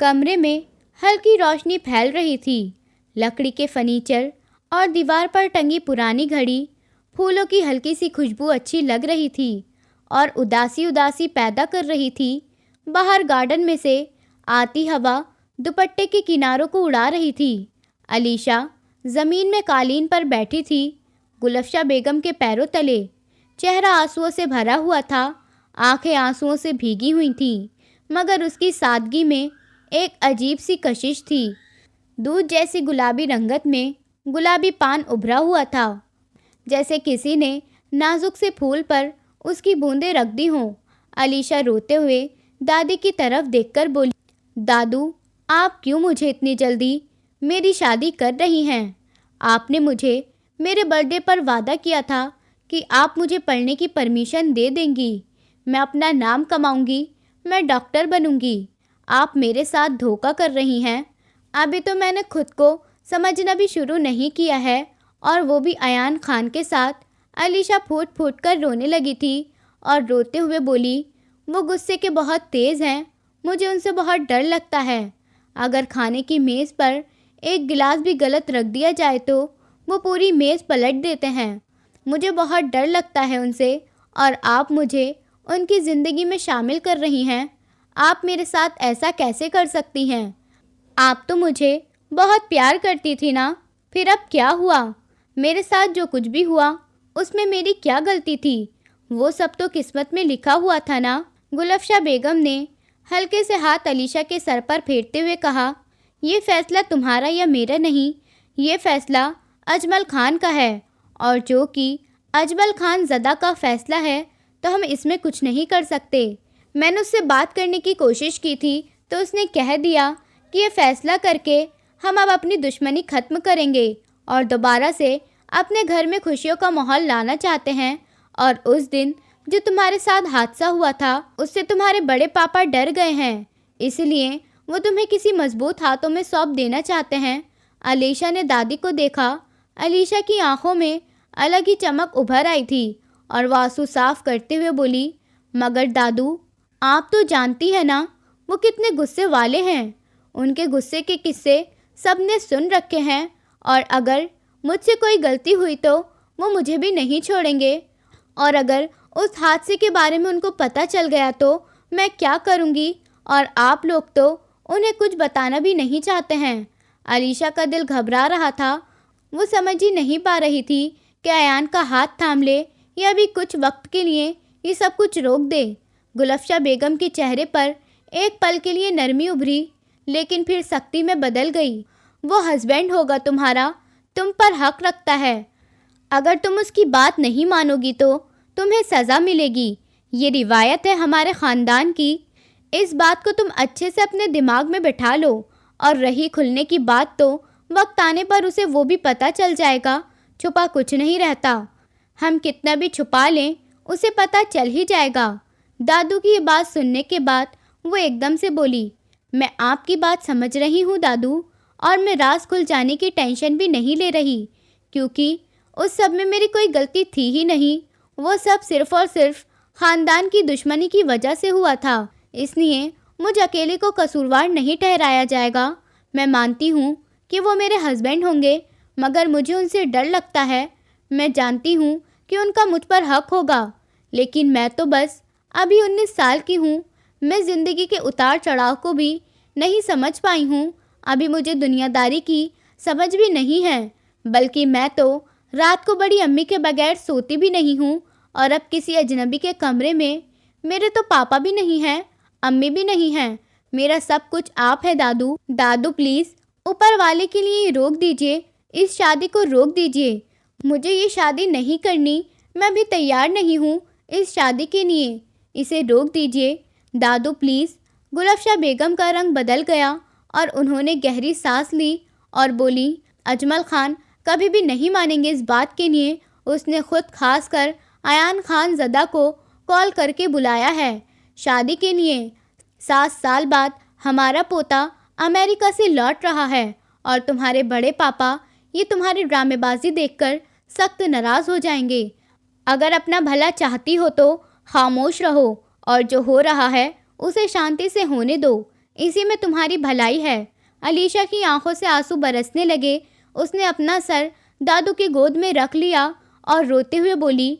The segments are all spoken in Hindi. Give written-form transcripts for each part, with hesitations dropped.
कमरे में हल्की रोशनी फैल रही थी। लकड़ी के फर्नीचर और दीवार पर टंगी पुरानी घड़ी, फूलों की हल्की सी खुशबू अच्छी लग रही थी और उदासी उदासी पैदा कर रही थी। बाहर गार्डन में से आती हवा दुपट्टे के किनारों को उड़ा रही थी। अलीशा ज़मीन में कालीन पर बैठी थी, गुलफ्शा बेगम के पैरों तले। चेहरा आंसुओं से भरा हुआ था, आंखें आंसुओं से भीगी हुई थीं, मगर उसकी सादगी में एक अजीब सी कशिश थी। दूध जैसी गुलाबी रंगत में गुलाबी पान उभरा हुआ था, जैसे किसी ने नाजुक से फूल पर उसकी बूंदें रख दी हों। अलीशा रोते हुए दादी की तरफ देखकर बोली, दादू, आप क्यों मुझे इतनी जल्दी मेरी शादी कर रही हैं? आपने मुझे मेरे बर्थडे पर वादा किया था कि आप मुझे पढ़ने की परमिशन दे देंगी। मैं अपना नाम कमाऊंगी, मैं डॉक्टर बनूंगी। आप मेरे साथ धोखा कर रही हैं। अभी तो मैंने खुद को समझना भी शुरू नहीं किया है, और वो भी अयान खान के साथ। अलीशा फूट फूट कर रोने लगी थी और रोते हुए बोली, वो गुस्से के बहुत तेज़ हैं, मुझे उनसे बहुत डर लगता है। अगर खाने की मेज़ पर एक गिलास भी गलत रख दिया जाए तो वो पूरी मेज़ पलट देते हैं। मुझे बहुत डर लगता है उनसे, और आप मुझे उनकी ज़िंदगी में शामिल कर रही हैं। आप मेरे साथ ऐसा कैसे कर सकती हैं? आप तो मुझे बहुत प्यार करती थी ना, फिर अब क्या हुआ? मेरे साथ जो कुछ भी हुआ उसमें मेरी क्या गलती थी? वो सब तो किस्मत में लिखा हुआ था ना। गुलफ्शा बेगम ने हल्के से हाथ अलीशा के सर पर फेरते हुए कहा, ये फैसला तुम्हारा या मेरा नहीं, ये फैसला अजमल खान का है, और जो कि अजमल खान ज़दा का फैसला है तो हम इसमें कुछ नहीं कर सकते। मैंने उससे बात करने की कोशिश की थी तो उसने कह दिया कि ये फैसला करके हम अब अपनी दुश्मनी ख़त्म करेंगे और दोबारा से अपने घर में खुशियों का माहौल लाना चाहते हैं। और उस दिन जो तुम्हारे साथ हादसा हुआ था उससे तुम्हारे बड़े पापा डर गए हैं, इसलिए वो तुम्हें किसी मजबूत हाथों में सौंप देना चाहते हैं। अलीशा ने दादी को देखा। अलीशा की आंखों में अलग ही चमक उभर आई थी और वो आंसू साफ करते हुए बोली, मगर दादू, आप तो जानती है ना वो कितने गुस्से वाले हैं। उनके गुस्से के किस्से सबने सुन रखे हैं, और अगर मुझसे कोई गलती हुई तो वो मुझे भी नहीं छोड़ेंगे, और अगर उस हादसे के बारे में उनको पता चल गया तो मैं क्या करूँगी? और आप लोग तो उन्हें कुछ बताना भी नहीं चाहते हैं। अलीशा का दिल घबरा रहा था। वो समझ ही नहीं पा रही थी कि अयान का हाथ थाम ले या अभी कुछ वक्त के लिए ये सब कुछ रोक दे। गुलफ्शा बेगम के चेहरे पर एक पल के लिए नरमी उभरी, लेकिन फिर सख्ती में बदल गई। वो हस्बैंड होगा तुम्हारा, तुम पर हक रखता है। अगर तुम उसकी बात नहीं मानोगी तो तुम्हें सज़ा मिलेगी। ये रिवायत है हमारे ख़ानदान की। इस बात को तुम अच्छे से अपने दिमाग में बिठा लो। और रही खुलने की बात तो वक्त आने पर उसे वो भी पता चल जाएगा। छुपा कुछ नहीं रहता, हम कितना भी छुपा लें उसे पता चल ही जाएगा। दादू की ये बात सुनने के बाद वो एकदम से बोली, मैं आपकी बात समझ रही हूँ दादू, और मैं राज खुल जाने की टेंशन भी नहीं ले रही, क्योंकि उस सब में मेरी कोई गलती थी ही नहीं। वो सब सिर्फ और सिर्फ ख़ानदान की दुश्मनी की वजह से हुआ था, इसलिए मुझ अकेले को कसूरवार नहीं ठहराया जाएगा। मैं मानती हूँ कि वो मेरे हस्बैंड होंगे, मगर मुझे उनसे डर लगता है। मैं जानती हूँ कि उनका मुझ पर हक होगा, लेकिन मैं तो बस अभी 19 साल की हूँ। मैं ज़िंदगी के उतार चढ़ाव को भी नहीं समझ पाई हूँ। अभी मुझे दुनियादारी की समझ भी नहीं है, बल्कि मैं तो रात को बड़ी अम्मी के बगैर सोती भी नहीं हूँ। और अब किसी अजनबी के कमरे में मेरे तो पापा भी नहीं हैं, अम्मी भी नहीं हैं, मेरा सब कुछ आप है दादू। दादू प्लीज़, ऊपर वाले के लिए रोक दीजिए, इस शादी को रोक दीजिए। मुझे ये शादी नहीं करनी, मैं भी तैयार नहीं हूँ इस शादी के लिए। इसे रोक दीजिए दादू प्लीज़। गुलफ्शा बेगम का रंग बदल गया और उन्होंने गहरी सांस ली और बोली, अजमल खान कभी भी नहीं मानेंगे इस बात के लिए। उसने खुद खास कर अयान खान ज़दा को कॉल करके बुलाया है शादी के लिए। 7 साल बाद हमारा पोता अमेरिका से लौट रहा है, और तुम्हारे बड़े पापा ये तुम्हारी ड्रामेबाजी देखकर सख्त नाराज़ हो जाएंगे। अगर अपना भला चाहती हो तो खामोश रहो, और जो हो रहा है उसे शांति से होने दो। इसी में तुम्हारी भलाई है। अलीशा की आंखों से आंसू बरसने लगे। उसने अपना सर दादू की गोद में रख लिया और रोते हुए बोली,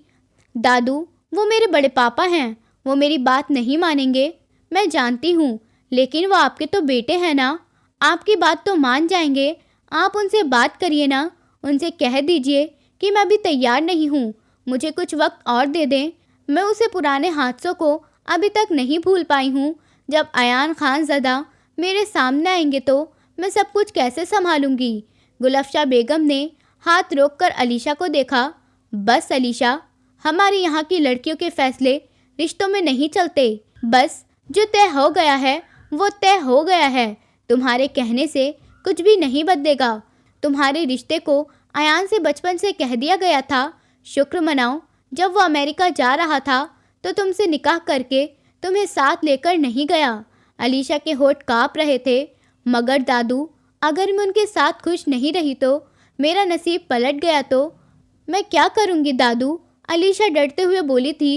दादू, वो मेरे बड़े पापा हैं, वो मेरी बात नहीं मानेंगे, मैं जानती हूँ, लेकिन वो आपके तो बेटे हैं ना, आपकी बात तो मान जाएंगे। आप उनसे बात करिए ना, उनसे कह दीजिए कि मैं अभी तैयार नहीं हूँ, मुझे कुछ वक्त और दे दें। मैं उसे पुराने हादसों को अभी तक नहीं भूल पाई हूँ। जब अयान खान ज़दा मेरे सामने आएंगे तो मैं सब कुछ कैसे संभालूंगी। गुलफ्शा बेगम ने हाथ रोककर अलीशा को देखा। बस अलीशा, हमारे यहाँ की लड़कियों के फैसले रिश्तों में नहीं चलते। बस जो तय हो गया है वो तय हो गया है। तुम्हारे कहने से कुछ भी नहीं बदलेगा। तुम्हारे रिश्ते को अयान से बचपन से कह दिया गया था। शुक्र मनाओ, जब वो अमेरिका जा रहा था तो तुमसे निकाह करके तुम्हें साथ लेकर नहीं गया। अलीशा के होठ काँप रहे थे। मगर दादू, अगर मैं उनके साथ खुश नहीं रही तो, मेरा नसीब पलट गया तो मैं क्या करूँगी दादू? अलीशा डरते हुए बोली थी।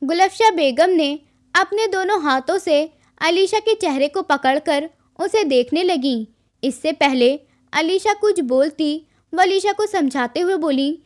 गुलफ्शा बेगम ने अपने दोनों हाथों से अलीशा के चेहरे को पकड़कर उसे देखने लगी। इससे पहले अलीशा कुछ बोलती, वो अलीशा को समझाते हुए बोली,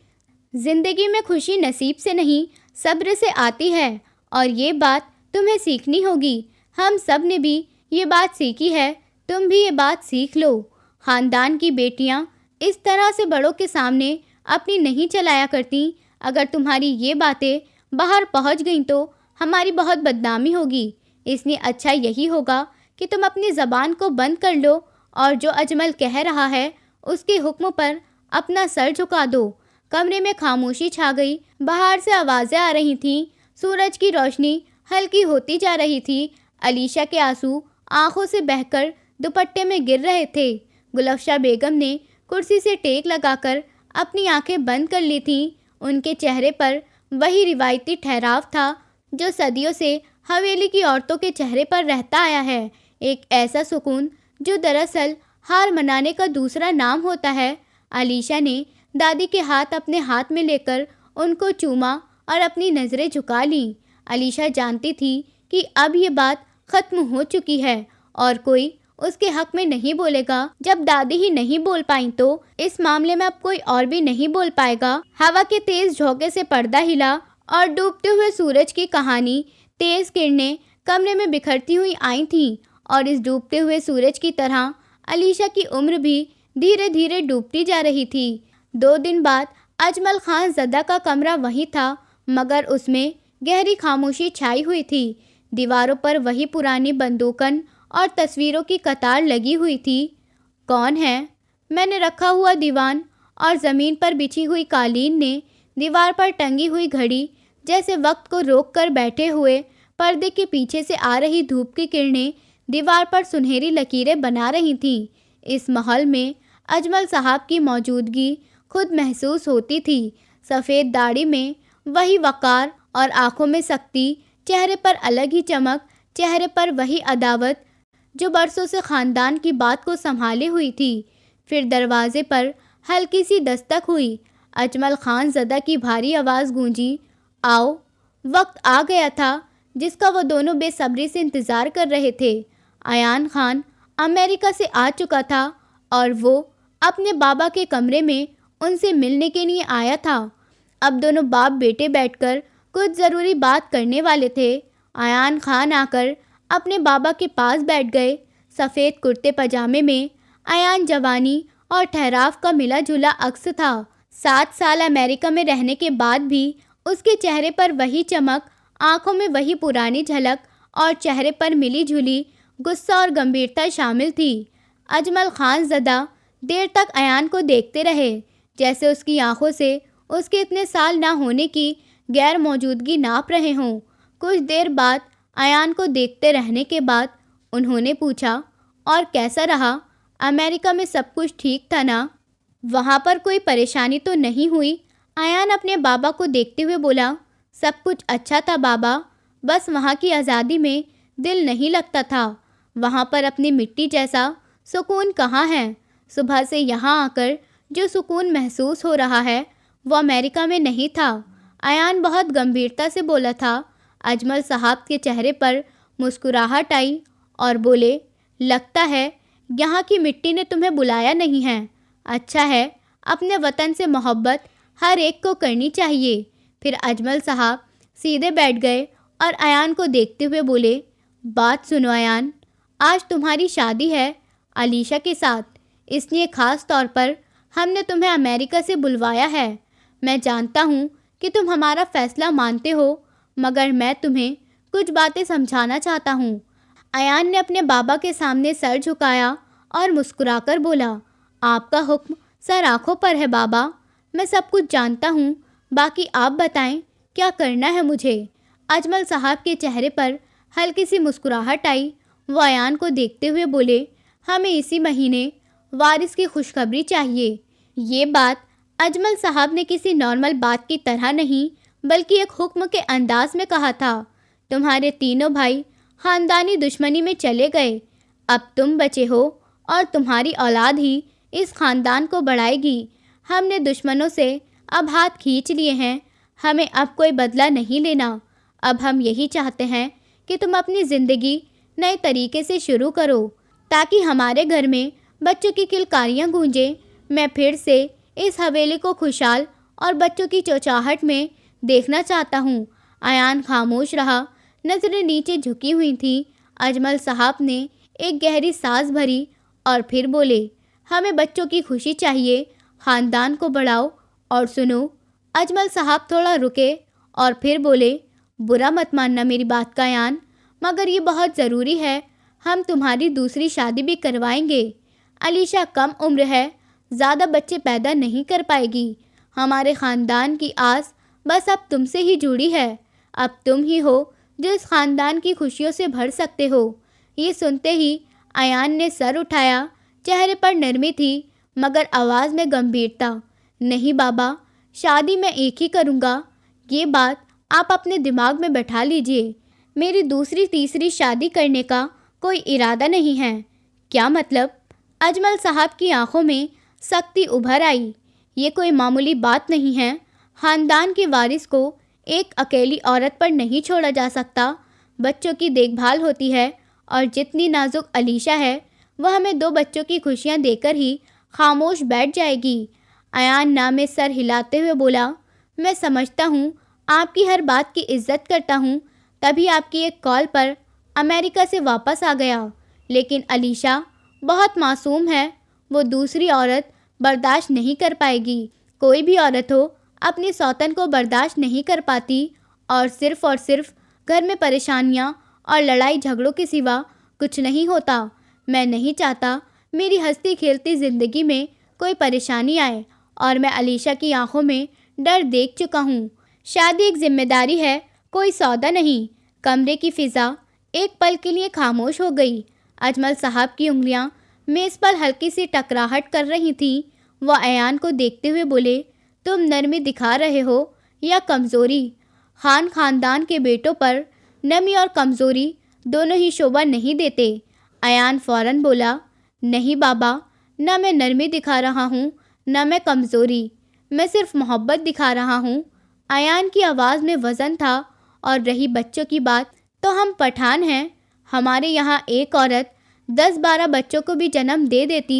ज़िंदगी में खुशी नसीब से नहीं, सब्र से आती है, और ये बात तुम्हें सीखनी होगी। हम सब ने भी ये बात सीखी है, तुम भी ये बात सीख लो। ख़ानदान की बेटियाँ इस तरह से बड़ों के सामने अपनी नहीं चलाया करती। अगर तुम्हारी ये बातें बाहर पहुंच गईं तो हमारी बहुत बदनामी होगी। इसलिए अच्छा यही होगा कि तुम अपनी ज़बान को बंद कर लो और जो अजमल कह रहा है उसके हुक्म पर अपना सर झुका दो। कमरे में खामोशी छा गई। बाहर से आवाज़ें आ रही थीं। सूरज की रोशनी हल्की होती जा रही थी। अलीशा के आंसू आंखों से बहकर दुपट्टे में गिर रहे थे। गुलफ्शा बेगम ने कुर्सी से टेक लगाकर अपनी आंखें बंद कर ली थीं। उनके चेहरे पर वही रिवायती ठहराव था जो सदियों से हवेली की औरतों के चेहरे पर रहता आया है। एक ऐसा सुकून जो दरअसल हार मनाने का दूसरा नाम होता है। अलीशा ने दादी के हाथ अपने हाथ में लेकर उनको चूमा और अपनी नज़रें झुका लीं। अलीशा जानती थी कि अब ये बात ख़त्म हो चुकी है और कोई उसके हक में नहीं बोलेगा। जब दादी ही नहीं बोल पाई तो इस मामले में अब कोई और भी नहीं बोल पाएगा। हवा के तेज झोंके से पर्दा हिला और डूबते हुए सूरज की कहानी, तेज किरणें कमरे में बिखरती हुई आई थीं और इस डूबते हुए सूरज की तरह अलीशा की उम्र भी धीरे धीरे डूबती जा रही थी। 2 दिन बाद अजमल खान ज़दा का कमरा वही था, मगर उसमें गहरी खामोशी छाई हुई थी। दीवारों पर वही पुरानी बंदूकन और तस्वीरों की कतार लगी हुई थी। कौन है? मैंने रखा हुआ दीवान और ज़मीन पर बिछी हुई कालीन ने दीवार पर टंगी हुई घड़ी जैसे वक्त को रोक कर बैठे हुए। पर्दे के पीछे से आ रही धूप की किरणें दीवार पर सुनहरी लकीरें बना रही थीं। इस महल में अजमल साहब की मौजूदगी खुद महसूस होती थी। सफ़ेद दाढ़ी में वही वक़ार और आँखों में सख्ती, चेहरे पर अलग ही चमक, चेहरे पर वही अदावत जो बरसों से ख़ानदान की बात को संभाले हुई थी। फिर दरवाजे पर हल्की सी दस्तक हुई। अजमल खान ज़दा की भारी आवाज़ गूंजी, आओ। वक्त आ गया था जिसका वो दोनों बेसब्री से इंतज़ार कर रहे थे। अयान खान अमेरिका से आ चुका था और वो अपने बाबा के कमरे में उनसे मिलने के लिए आया था। अब दोनों बाप बेटे बैठकर कुछ ज़रूरी बात करने वाले थे। अयान खान आकर अपने बाबा के पास बैठ गए। सफ़ेद कुर्ते पजामे में अयान जवानी और ठहराव का मिला जुला अक्स था। 7 साल अमेरिका में रहने के बाद भी उसके चेहरे पर वही चमक, आंखों में वही पुरानी झलक और चेहरे पर मिली जुली गुस्सा और गंभीरता शामिल थी। अजमल खान ज़दा देर तक अयान को देखते रहे, जैसे उसकी आंखों से उसके इतने साल ना होने की गैर मौजूदगी नाप रहे हों। कुछ देर बाद अयान को देखते रहने के बाद उन्होंने पूछा, और कैसा रहा? अमेरिका में सब कुछ ठीक था ना? वहाँ पर कोई परेशानी तो नहीं हुई? अयान अपने बाबा को देखते हुए बोला, सब कुछ अच्छा था बाबा, बस वहाँ की आज़ादी में दिल नहीं लगता था। वहाँ पर अपनी मिट्टी जैसा सुकून कहाँ है? सुबह से यहाँ आकर जो सुकून महसूस हो रहा है वो अमेरिका में नहीं था। अयान बहुत गंभीरता से बोला था। अजमल साहब के चेहरे पर मुस्कुराहट आई और बोले, लगता है यहाँ की मिट्टी ने तुम्हें बुलाया नहीं है। अच्छा है, अपने वतन से मोहब्बत हर एक को करनी चाहिए। फिर अजमल साहब सीधे बैठ गए और अयान को देखते हुए बोले, बात सुनो अयान, आज तुम्हारी शादी है अलीशा के साथ, इसलिए ख़ास तौर पर हमने तुम्हें अमेरिका से बुलवाया है। मैं जानता हूँ कि तुम हमारा फ़ैसला मानते हो, मगर मैं तुम्हें कुछ बातें समझाना चाहता हूँ। अयान ने अपने बाबा के सामने सर झुकाया और मुस्कुराकर बोला, आपका हुक्म सर आँखों पर है बाबा, मैं सब कुछ जानता हूँ, बाकी आप बताएं क्या करना है मुझे। अजमल साहब के चेहरे पर हल्की सी मुस्कुराहट आई। वो अयान को देखते हुए बोले, हमें इसी महीने वारिस की खुशखबरी चाहिए। ये बात अजमल साहब ने किसी नॉर्मल बात की तरह नहीं, बल्कि एक हुक्म के अंदाज में कहा था। तुम्हारे तीनों भाई ख़ानदानी दुश्मनी में चले गए, अब तुम बचे हो और तुम्हारी औलाद ही इस ख़ानदान को बढ़ाएगी। हमने दुश्मनों से अब हाथ खींच लिए हैं, हमें अब कोई बदला नहीं लेना। अब हम यही चाहते हैं कि तुम अपनी ज़िंदगी नए तरीके से शुरू करो, ताकि हमारे घर में बच्चों की किलकारियाँ गूंजें। मैं फिर से इस हवेली को खुशहाल और बच्चों की चौचाहट में देखना चाहता हूँ। अयान खामोश रहा, नज़रें नीचे झुकी हुई थीं। अजमल साहब ने एक गहरी सांस भरी और फिर बोले, हमें बच्चों की खुशी चाहिए, ख़ानदान को बढ़ाओ। और सुनो। अजमल साहब थोड़ा रुके और फिर बोले, बुरा मत मानना मेरी बात का अयान, मगर ये बहुत ज़रूरी है। हम तुम्हारी दूसरी शादी भी करवाएंगे। अलीशा कम उम्र है, ज़्यादा बच्चे पैदा नहीं कर पाएगी। हमारे ख़ानदान की आस बस अब तुमसे ही जुड़ी है। अब तुम ही हो जो इस ख़ानदान की खुशियों से भर सकते हो। ये सुनते ही अयान ने सर उठाया। चेहरे पर नरमी थी, मगर आवाज़ में गंभीरता। नहीं बाबा, शादी मैं एक ही करूँगा, ये बात आप अपने दिमाग में बैठा लीजिए। मेरी दूसरी तीसरी शादी करने का कोई इरादा नहीं है। क्या मतलब? अजमल साहब की आंखों में सख्ती उभर आई। ये कोई मामूली बात नहीं है। ख़ानदान के वारिस को एक अकेली औरत पर नहीं छोड़ा जा सकता। बच्चों की देखभाल होती है, और जितनी नाजुक अलीशा है, वह हमें 2 बच्चों की खुशियां देकर ही खामोश बैठ जाएगी। अयान नामे सर हिलाते हुए बोला, मैं समझता हूँ, आपकी हर बात की इज्जत करता हूँ, तभी आपकी एक कॉल पर अमेरिका से वापस आ गया। लेकिन अलीशा बहुत मासूम है, वो दूसरी औरत बर्दाश्त नहीं कर पाएगी। कोई भी औरत हो, अपनी सौतन को बर्दाश्त नहीं कर पाती, और सिर्फ घर में परेशानियाँ और लड़ाई झगड़ों के सिवा कुछ नहीं होता। मैं नहीं चाहता मेरी हंसती खेलती ज़िंदगी में कोई परेशानी आए, और मैं अलीशा की आंखों में डर देख चुका हूँ। शादी एक जिम्मेदारी है, कोई सौदा नहीं। कमरे की फ़िज़ा एक पल के लिए खामोश हो गई। अजमल साहब की उंगलियां मेज़ पर हल्की सी टकराहट कर रही थीं। वह अयान को देखते हुए बोले, तुम नरमी दिखा रहे हो या कमज़ोरी? ख़ानदान के बेटों पर नरमी और कमज़ोरी दोनों ही शोभा नहीं देते। अयान फ़ौरन बोला, नहीं बाबा, न मैं नरमी दिखा रहा हूँ, न मैं कमज़ोरी, मैं सिर्फ मोहब्बत दिखा रहा हूँ। अयान की आवाज़ में वज़न था। और रही बच्चों की बात, तो हम पठान हैं। हमारे यहाँ एक औरत 10-12 बच्चों को भी जन्म दे देती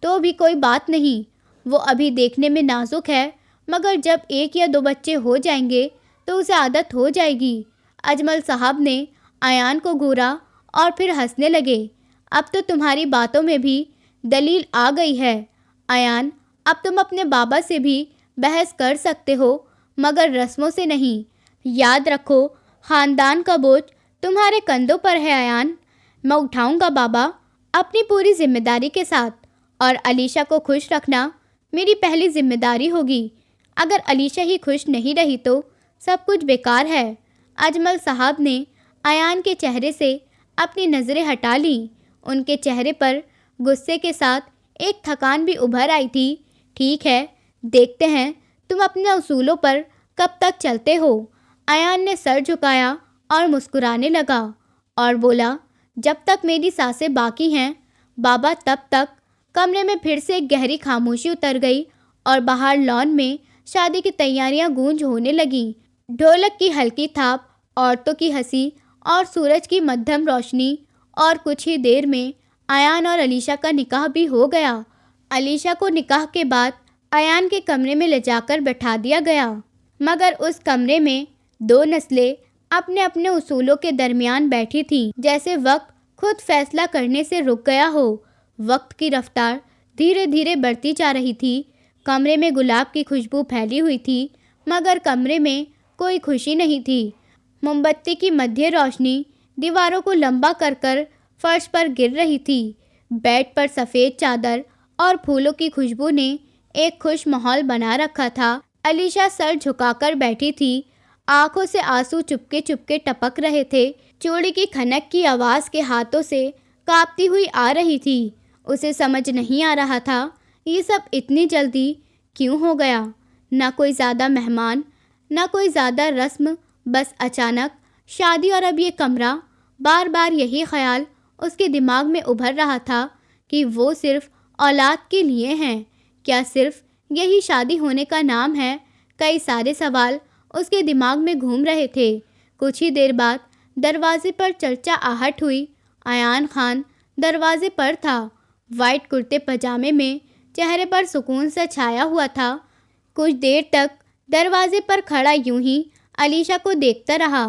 तो भी कोई बात नहीं। वो अभी देखने में नाजुक है, मगर जब 1 या 2 बच्चे हो जाएंगे तो उसे आदत हो जाएगी। अजमल साहब ने अयान को घूरा और फिर हंसने लगे। अब तो तुम्हारी बातों में भी दलील आ गई है अयान। अब तुम अपने बाबा से भी बहस कर सकते हो, मगर रस्मों से नहीं। याद रखो, ख़ानदान का बोझ तुम्हारे कंधों पर है अयान। मैं उठाऊंगा बाबा, अपनी पूरी जिम्मेदारी के साथ, और अलीशा को खुश रखना मेरी पहली जिम्मेदारी होगी। अगर अलीशा ही खुश नहीं रही तो सब कुछ बेकार है। अजमल साहब ने अयान के चेहरे से अपनी नज़रें हटा लीं। उनके चेहरे पर गुस्से के साथ एक थकान भी उभर आई थी। ठीक है, देखते हैं तुम अपने उसूलों पर कब तक चलते हो। अयान ने सर झुकाया और मुस्कुराने लगा और बोला, जब तक मेरी सांसें बाकी हैं बाबा, तब तक। कमरे में फिर से एक गहरी खामोशी उतर गई और बाहर लॉन में शादी की तैयारियां गूंज होने लगीं। ढोलक की हल्की थाप, औरतों की हंसी और सूरज की मध्यम रोशनी, और कुछ ही देर में अयान और अलीशा का निकाह भी हो गया। अलीशा को निकाह के बाद अयान के कमरे में ले जाकर बैठा दिया गया, मगर उस कमरे में दो नस्लें अपने अपने उसूलों के दरमियान बैठी थीं, जैसे वक्त खुद फैसला करने से रुक गया हो। वक्त की रफ्तार धीरे धीरे बढ़ती जा रही थी। कमरे में गुलाब की खुशबू फैली हुई थी, मगर कमरे में कोई खुशी नहीं थी। मोमबत्ती की मध्य रोशनी दीवारों को लंबा कर कर फर्श पर गिर रही थी। बेड पर सफ़ेद चादर और फूलों की खुशबू ने एक खुश माहौल बना रखा था। अलीशा सर झुकाकर बैठी थी, आंखों से आंसू चुपके चुपके टपक रहे थे। चूड़ी की खनक की आवाज़ के हाथों से कांपती हुई आ रही थी। उसे समझ नहीं आ रहा था ये सब इतनी जल्दी क्यों हो गया। ना कोई ज़्यादा मेहमान, ना कोई ज़्यादा रस्म, बस अचानक शादी और अब ये कमरा। बार बार यही ख्याल उसके दिमाग में उभर रहा था कि वो सिर्फ औलाद के लिए हैं। क्या सिर्फ यही शादी होने का नाम है? कई सारे सवाल उसके दिमाग में घूम रहे थे। कुछ ही देर बाद दरवाजे पर चर्चा आहट हुई। अयान खान दरवाजे पर था, वाइट कुर्ते पजामे में, चेहरे पर सुकून सा छाया हुआ था। कुछ देर तक दरवाजे पर खड़ा यूं ही अलीशा को देखता रहा।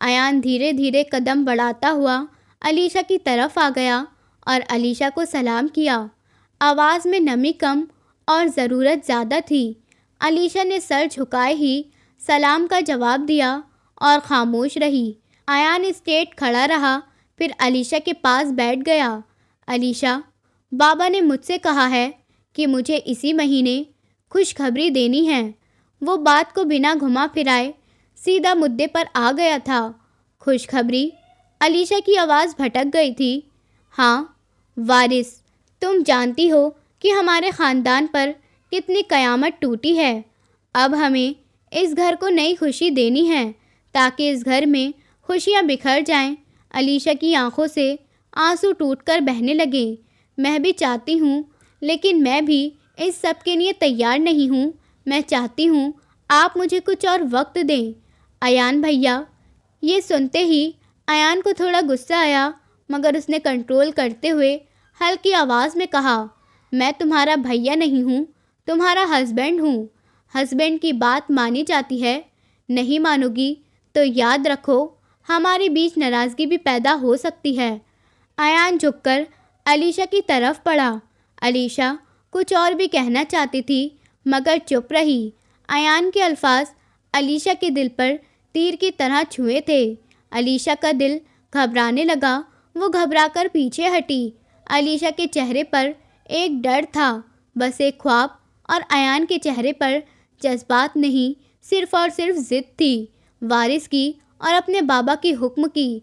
अयान धीरे धीरे कदम बढ़ाता हुआ अलीशा की तरफ आ गया और अलीशा को सलाम किया। आवाज़ में नमी कम और ज़रूरत ज़्यादा थी। अलीशा ने सर झुकाए ही सलाम का जवाब दिया और ख़ामोश रही। अयान स्ट्रेट खड़ा रहा, फिर अलीशा के पास बैठ गया। अलीशा, बाबा ने मुझसे कहा है कि मुझे इसी महीने खुशखबरी देनी है। वो बात को बिना घुमा फिराए सीधा मुद्दे पर आ गया था। खुशखबरी? अलीशा की आवाज़ भटक गई थी। हाँ वारिस, तुम जानती हो कि हमारे ख़ानदान पर कितनी क़यामत टूटी है। अब हमें इस घर को नई खुशी देनी है ताकि इस घर में खुशियाँ बिखर जाएं। अलीशा की आंखों से आंसू टूटकर बहने लगे। मैं भी चाहती हूँ, लेकिन मैं भी इस सब के लिए तैयार नहीं हूँ। मैं चाहती हूँ आप मुझे कुछ और वक्त दें। अयान भैया। ये सुनते ही अयान को थोड़ा गुस्सा आया, मगर उसने कंट्रोल करते हुए हल्की आवाज़ में कहा, मैं तुम्हारा भैया नहीं हूँ, तुम्हारा हस्बैंड हूँ। हस्बैंड की बात मानी जाती है, नहीं मानोगी तो याद रखो हमारे बीच नाराज़गी भी पैदा हो सकती है। अयान झुककर अलीशा की तरफ पड़ा। अलीशा कुछ और भी कहना चाहती थी, मगर चुप रही। अयान के अल्फाज अलीशा के दिल पर तीर की तरह छुए थे। अलीशा का दिल घबराने लगा। वो घबराकर पीछे हटी। अलीशा के चेहरे पर एक डर था, बस एक ख्वाब, और अयान के चेहरे पर जज्बात नहीं, सिर्फ और सिर्फ ज़िद थी, वारिस की और अपने बाबा की हुक्म की।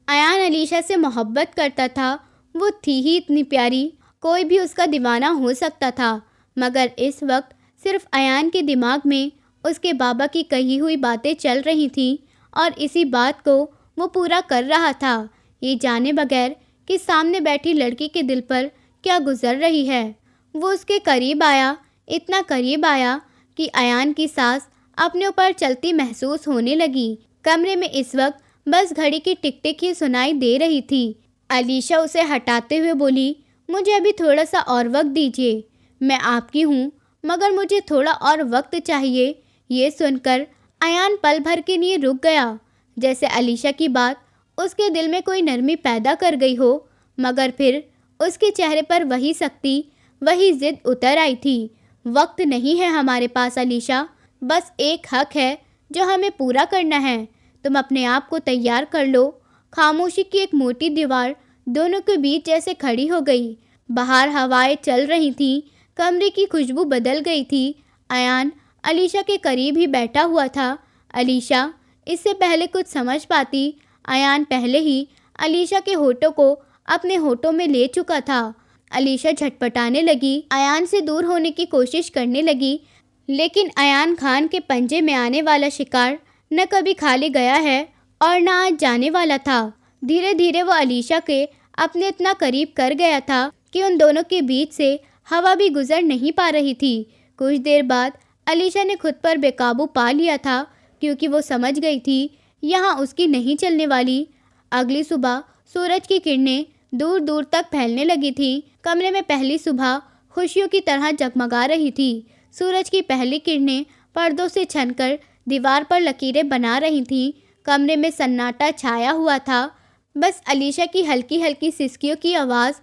अयान अलीशा से मोहब्बत करता था। वो थी ही इतनी प्यारी, कोई भी उसका दीवाना हो सकता था। मगर इस वक्त सिर्फ अयान के दिमाग में उसके बाबा की कही हुई बातें चल रही थीं और इसी बात को वो पूरा कर रहा था, ये जाने बगैर कि सामने बैठी लड़की के दिल पर क्या गुजर रही है। वो उसके करीब आया, इतना करीब आया कि अयान की सांस अपने ऊपर चलती महसूस होने लगी। कमरे में इस वक्त बस घड़ी की टिक टिक ही सुनाई दे रही थी। अलीशा उसे हटाते हुए बोली, मुझे अभी थोड़ा सा और वक्त दीजिए। मैं आपकी हूँ, मगर मुझे थोड़ा और वक्त चाहिए। ये सुनकर अयान पल भर के लिए रुक गया, जैसे अलीशा की बात उसके दिल में कोई नरमी पैदा कर गई हो। मगर फिर उसके चेहरे पर वही सख्ती, वही ज़िद उतर आई थी। वक्त नहीं है हमारे पास अलीशा, बस एक हक है जो हमें पूरा करना है। तुम अपने आप को तैयार कर लो। खामोशी की एक मोटी दीवार दोनों के बीच जैसे खड़ी हो गई। बाहर हवाएं चल रही थीं, कमरे की खुशबू बदल गई थी। अयान अलीशा के करीब ही बैठा हुआ था। अलीशा इससे पहले कुछ समझ पाती, अयान पहले ही अलीशा के होठों को अपने होठों में ले चुका था। अलीशा झटपटाने लगी, अयान से दूर होने की कोशिश करने लगी, लेकिन अयान खान के पंजे में आने वाला शिकार न कभी खाली गया है और न आज जाने वाला था। धीरे धीरे वो अलीशा के अपने इतना करीब कर गया था कि उन दोनों के बीच से हवा भी गुजर नहीं पा रही थी। कुछ देर बाद अलीशा ने खुद पर बेकाबू पा लिया था, क्योंकि वो समझ गई थी यहाँ उसकी नहीं चलने वाली। अगली सुबह सूरज की किरणें दूर दूर तक फैलने लगी थी। कमरे में पहली सुबह खुशियों की तरह जगमगा रही थी। सूरज की पहली किरणें पर्दों से छनकर दीवार पर लकीरें बना रही थीं। कमरे में सन्नाटा छाया हुआ था। बस अलीशा की हल्की हल्की सिसकियों की आवाज़।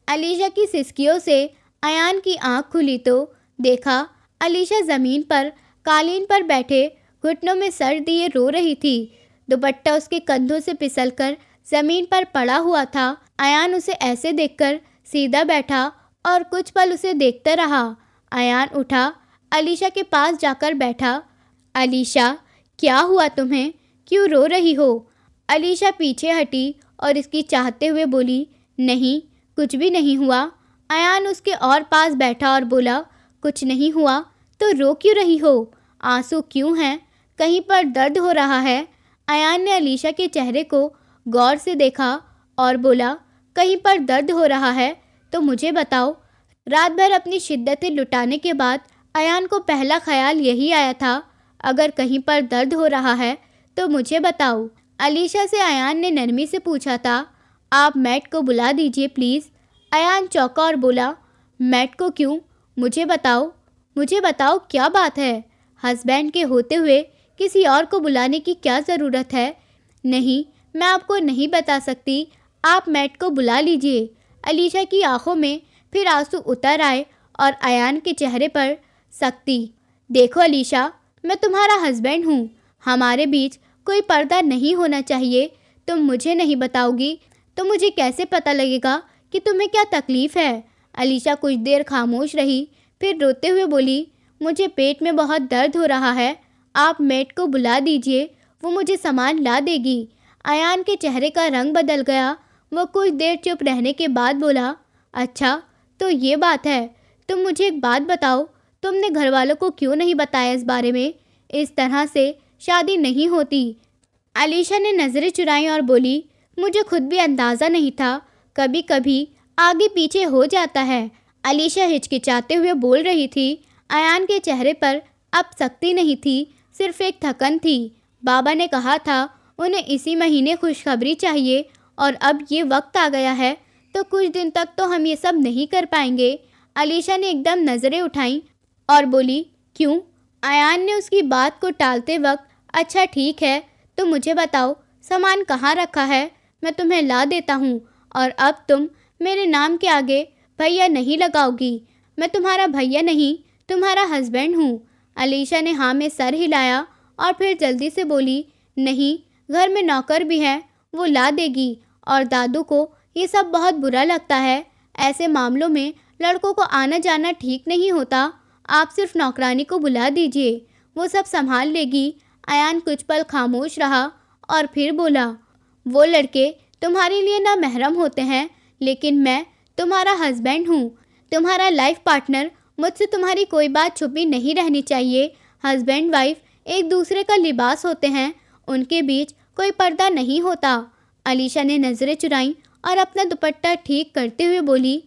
अलीशा की सिसकियों से अयान की आंख खुली तो देखा अलीशा ज़मीन पर कालीन पर बैठे घुटनों में सर दिए रो रही थी। दुपट्टा उसके कंधों से फिसलकर ज़मीन पर पड़ा हुआ था। अयान उसे ऐसे देखकर सीधा बैठा और कुछ पल उसे देखता रहा। अयान उठा, अलीशा के पास जाकर बैठा। अलीशा, क्या हुआ तुम्हें? क्यों रो रही हो? अलीशा पीछे हटी और इसकी चाहते हुए बोली, नहीं, कुछ भी नहीं हुआ। अयान उसके और पास बैठा और बोला, कुछ नहीं हुआ तो रो क्यों रही हो? आंसू क्यों हैं? कहीं पर दर्द हो रहा है? अयान ने अलीशा के चेहरे को गौर से देखा और बोला, कहीं पर दर्द हो रहा है तो मुझे बताओ। रात भर अपनी शिद्दतें लुटाने के बाद अयान को पहला ख्याल यही आया था, अगर कहीं पर दर्द हो रहा है तो मुझे बताओ। अलीशा से अयान ने नरमी से पूछा था, आप मैट को बुला दीजिए प्लीज़। अयान चौंका और बोला, मैट को क्यों? मुझे बताओ क्या बात है? हस्बैंड के होते हुए किसी और को बुलाने की क्या ज़रूरत है? नहीं, मैं आपको नहीं बता सकती, आप मैट को बुला लीजिए। अलीशा की आंखों में फिर आंसू उतर आए और अयान के चेहरे पर सख्ती। देखो अलीशा, मैं तुम्हारा हस्बैंड हूँ, हमारे बीच कोई पर्दा नहीं होना चाहिए। तुम मुझे नहीं बताओगी तो मुझे कैसे पता लगेगा कि तुम्हें क्या तकलीफ़ है? अलीशा कुछ देर खामोश रही, फिर रोते हुए बोली, मुझे पेट में बहुत दर्द हो रहा है, आप मेड को बुला दीजिए, वो मुझे सामान ला देगी। अयान के चेहरे का रंग बदल गया। वो कुछ देर चुप रहने के बाद बोला, अच्छा तो ये बात है। तुम मुझे एक बात बताओ, तुमने घर वालों को क्यों नहीं बताया इस बारे में? इस तरह से शादी नहीं होती। अलीशा ने नज़रें चुराई और बोली, मुझे खुद भी अंदाज़ा नहीं था, कभी कभी आगे पीछे हो जाता है। अलीशा हिचकिचाते हुए बोल रही थी। अयान के चेहरे पर अब सख्ती नहीं थी, सिर्फ एक थकन थी। बाबा ने कहा था उन्हें इसी महीने खुशखबरी चाहिए और अब ये वक्त आ गया है तो कुछ दिन तक तो हम ये सब नहीं कर पाएंगे। अलीशा ने एकदम नज़रें उठाईं और बोली, क्यों? अयान ने उसकी बात को टालते वक्त, अच्छा ठीक है, तो मुझे बताओ सामान कहाँ रखा है, मैं तुम्हें ला देता हूँ। और अब तुम मेरे नाम के आगे भैया नहीं लगाओगी। मैं तुम्हारा भैया नहीं, तुम्हारा हस्बैंड हूँ। अलीशा ने हाँ में सर हिलाया और फिर जल्दी से बोली, नहीं, घर में नौकर भी है, वो ला देगी। और दादू को ये सब बहुत बुरा लगता है। ऐसे मामलों में लड़कों को आना जाना ठीक नहीं होता। आप सिर्फ नौकरानी को बुला दीजिए, वो सब संभाल लेगी। अयान कुछ पल खामोश रहा और फिर बोला, वो लड़के तुम्हारे लिए ना महरम होते हैं, लेकिन मैं तुम्हारा हस्बैंड हूँ, तुम्हारा लाइफ पार्टनर। मुझसे तुम्हारी कोई बात छुपी नहीं रहनी चाहिए। हस्बैंड वाइफ एक दूसरे का लिबास होते हैं, उनके बीच कोई पर्दा नहीं होता। अलीशा ने नज़रें चुराईं और अपना दुपट्टा ठीक करते हुए बोली,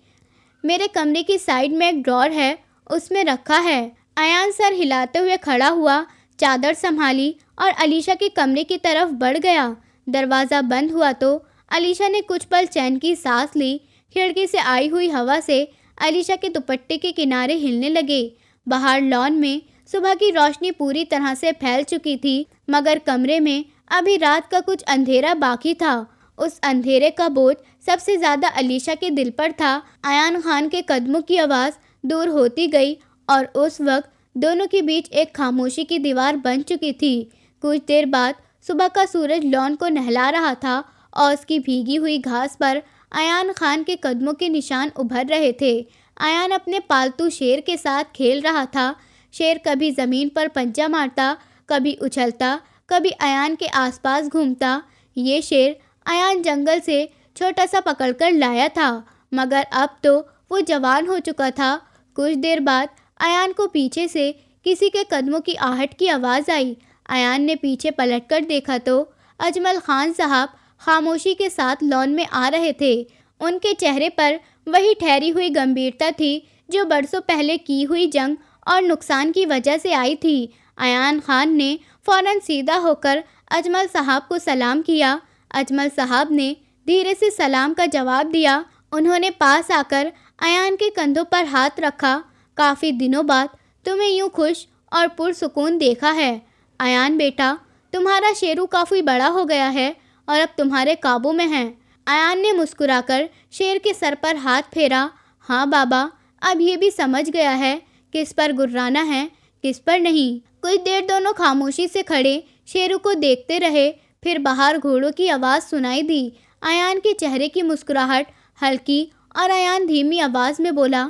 मेरे कमरे की साइड में एक ड्रॉर है, उसमें रखा है। अयान सर हिलाते हुए खड़ा हुआ, चादर संभाली और अलीशा के कमरे की तरफ बढ़ गया। दरवाज़ा बंद हुआ तो अलीशा ने कुछ पल चैन की सांस ली। खिड़की से आई हुई हवा से अलीशा के दुपट्टे के किनारे हिलने लगे। बाहर लॉन में सुबह की रोशनी पूरी तरह से फैल चुकी थी, मगर कमरे में अभी रात का कुछ अंधेरा बाकी था। उस अंधेरे का बोझ सबसे ज़्यादा अलीशा के दिल पर था। अयान खान के कदमों की आवाज़ दूर होती गई और उस वक्त दोनों के बीच एक खामोशी की दीवार बन चुकी थी। कुछ देर बाद सुबह का सूरज लॉन को नहला रहा था और उसकी भीगी हुई घास पर अयान खान के कदमों के निशान उभर रहे थे। अयान अपने पालतू शेर के साथ खेल रहा था। शेर कभी ज़मीन पर पंजा मारता, कभी उछलता, कभी अयान के आसपास घूमता। ये शेर अयान जंगल से छोटा सा पकड़कर लाया था, मगर अब तो वो जवान हो चुका था। कुछ देर बाद अयान को पीछे से किसी के कदमों की आहट की आवाज़ आई। अयान ने पीछे पलटकर देखा तो अजमल खान साहब खामोशी के साथ लॉन में आ रहे थे। उनके चेहरे पर वही ठहरी हुई गंभीरता थी जो बरसों पहले की हुई जंग और नुकसान की वजह से आई थी। अयान खान ने फ़ौरन सीधा होकर अजमल साहब को सलाम किया। अजमल साहब ने धीरे से सलाम का जवाब दिया। उन्होंने पास आकर अयान के कंधों पर हाथ रखा। काफ़ी दिनों बाद तुम्हें यूं खुश और पुरसुकून देखा है। अयान बेटा, तुम्हारा शेरू काफ़ी बड़ा हो गया है और अब तुम्हारे काबू में है। अयान ने मुस्कुराकर शेर के सर पर हाथ फेरा। हाँ बाबा, अब ये भी समझ गया है किस पर गुर्राना है, किस पर नहीं। कुछ देर दोनों खामोशी से खड़े शेरू को देखते रहे। फिर बाहर घोड़ों की आवाज़ सुनाई दी। अयान के चेहरे की मुस्कुराहट हल्की और अयान धीमी आवाज़ में बोला,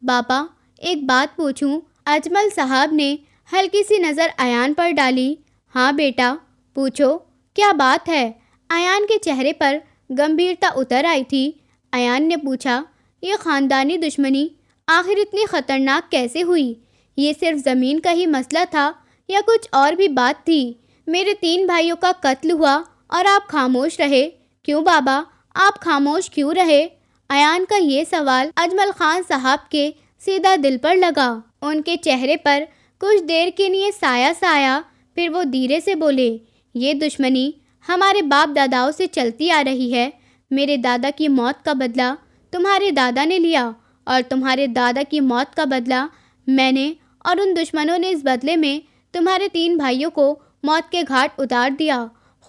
बाबा एक बात पूछूं? अजमल साहब ने हल्की सी नज़र अयान पर डाली। हाँ बेटा, पूछो, क्या बात है? अयान के चेहरे पर गंभीरता उतर आई थी। अयान ने पूछा, ये ख़ानदानी दुश्मनी आखिर इतनी ख़तरनाक कैसे हुई? ये सिर्फ ज़मीन का ही मसला था या कुछ और भी बात थी? मेरे 3 भाइयों का कत्ल हुआ और आप खामोश रहे। क्यों बाबा, आप खामोश क्यों रहे? अयान का ये सवाल अजमल खान साहब के सीधा दिल पर लगा। उनके चेहरे पर कुछ देर के लिए साया सा आया। फिर वो धीरे से बोले, ये दुश्मनी हमारे बाप दादाओं से चलती आ रही है। मेरे दादा की मौत का बदला तुम्हारे दादा ने लिया और तुम्हारे दादा की मौत का बदला मैंने, और उन दुश्मनों ने इस बदले में तुम्हारे 3 भाइयों को मौत के घाट उतार दिया।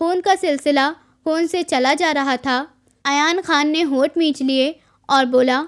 खून का सिलसिला खून से चला जा रहा था। अयान खान ने होंठ मींच लिए और बोला,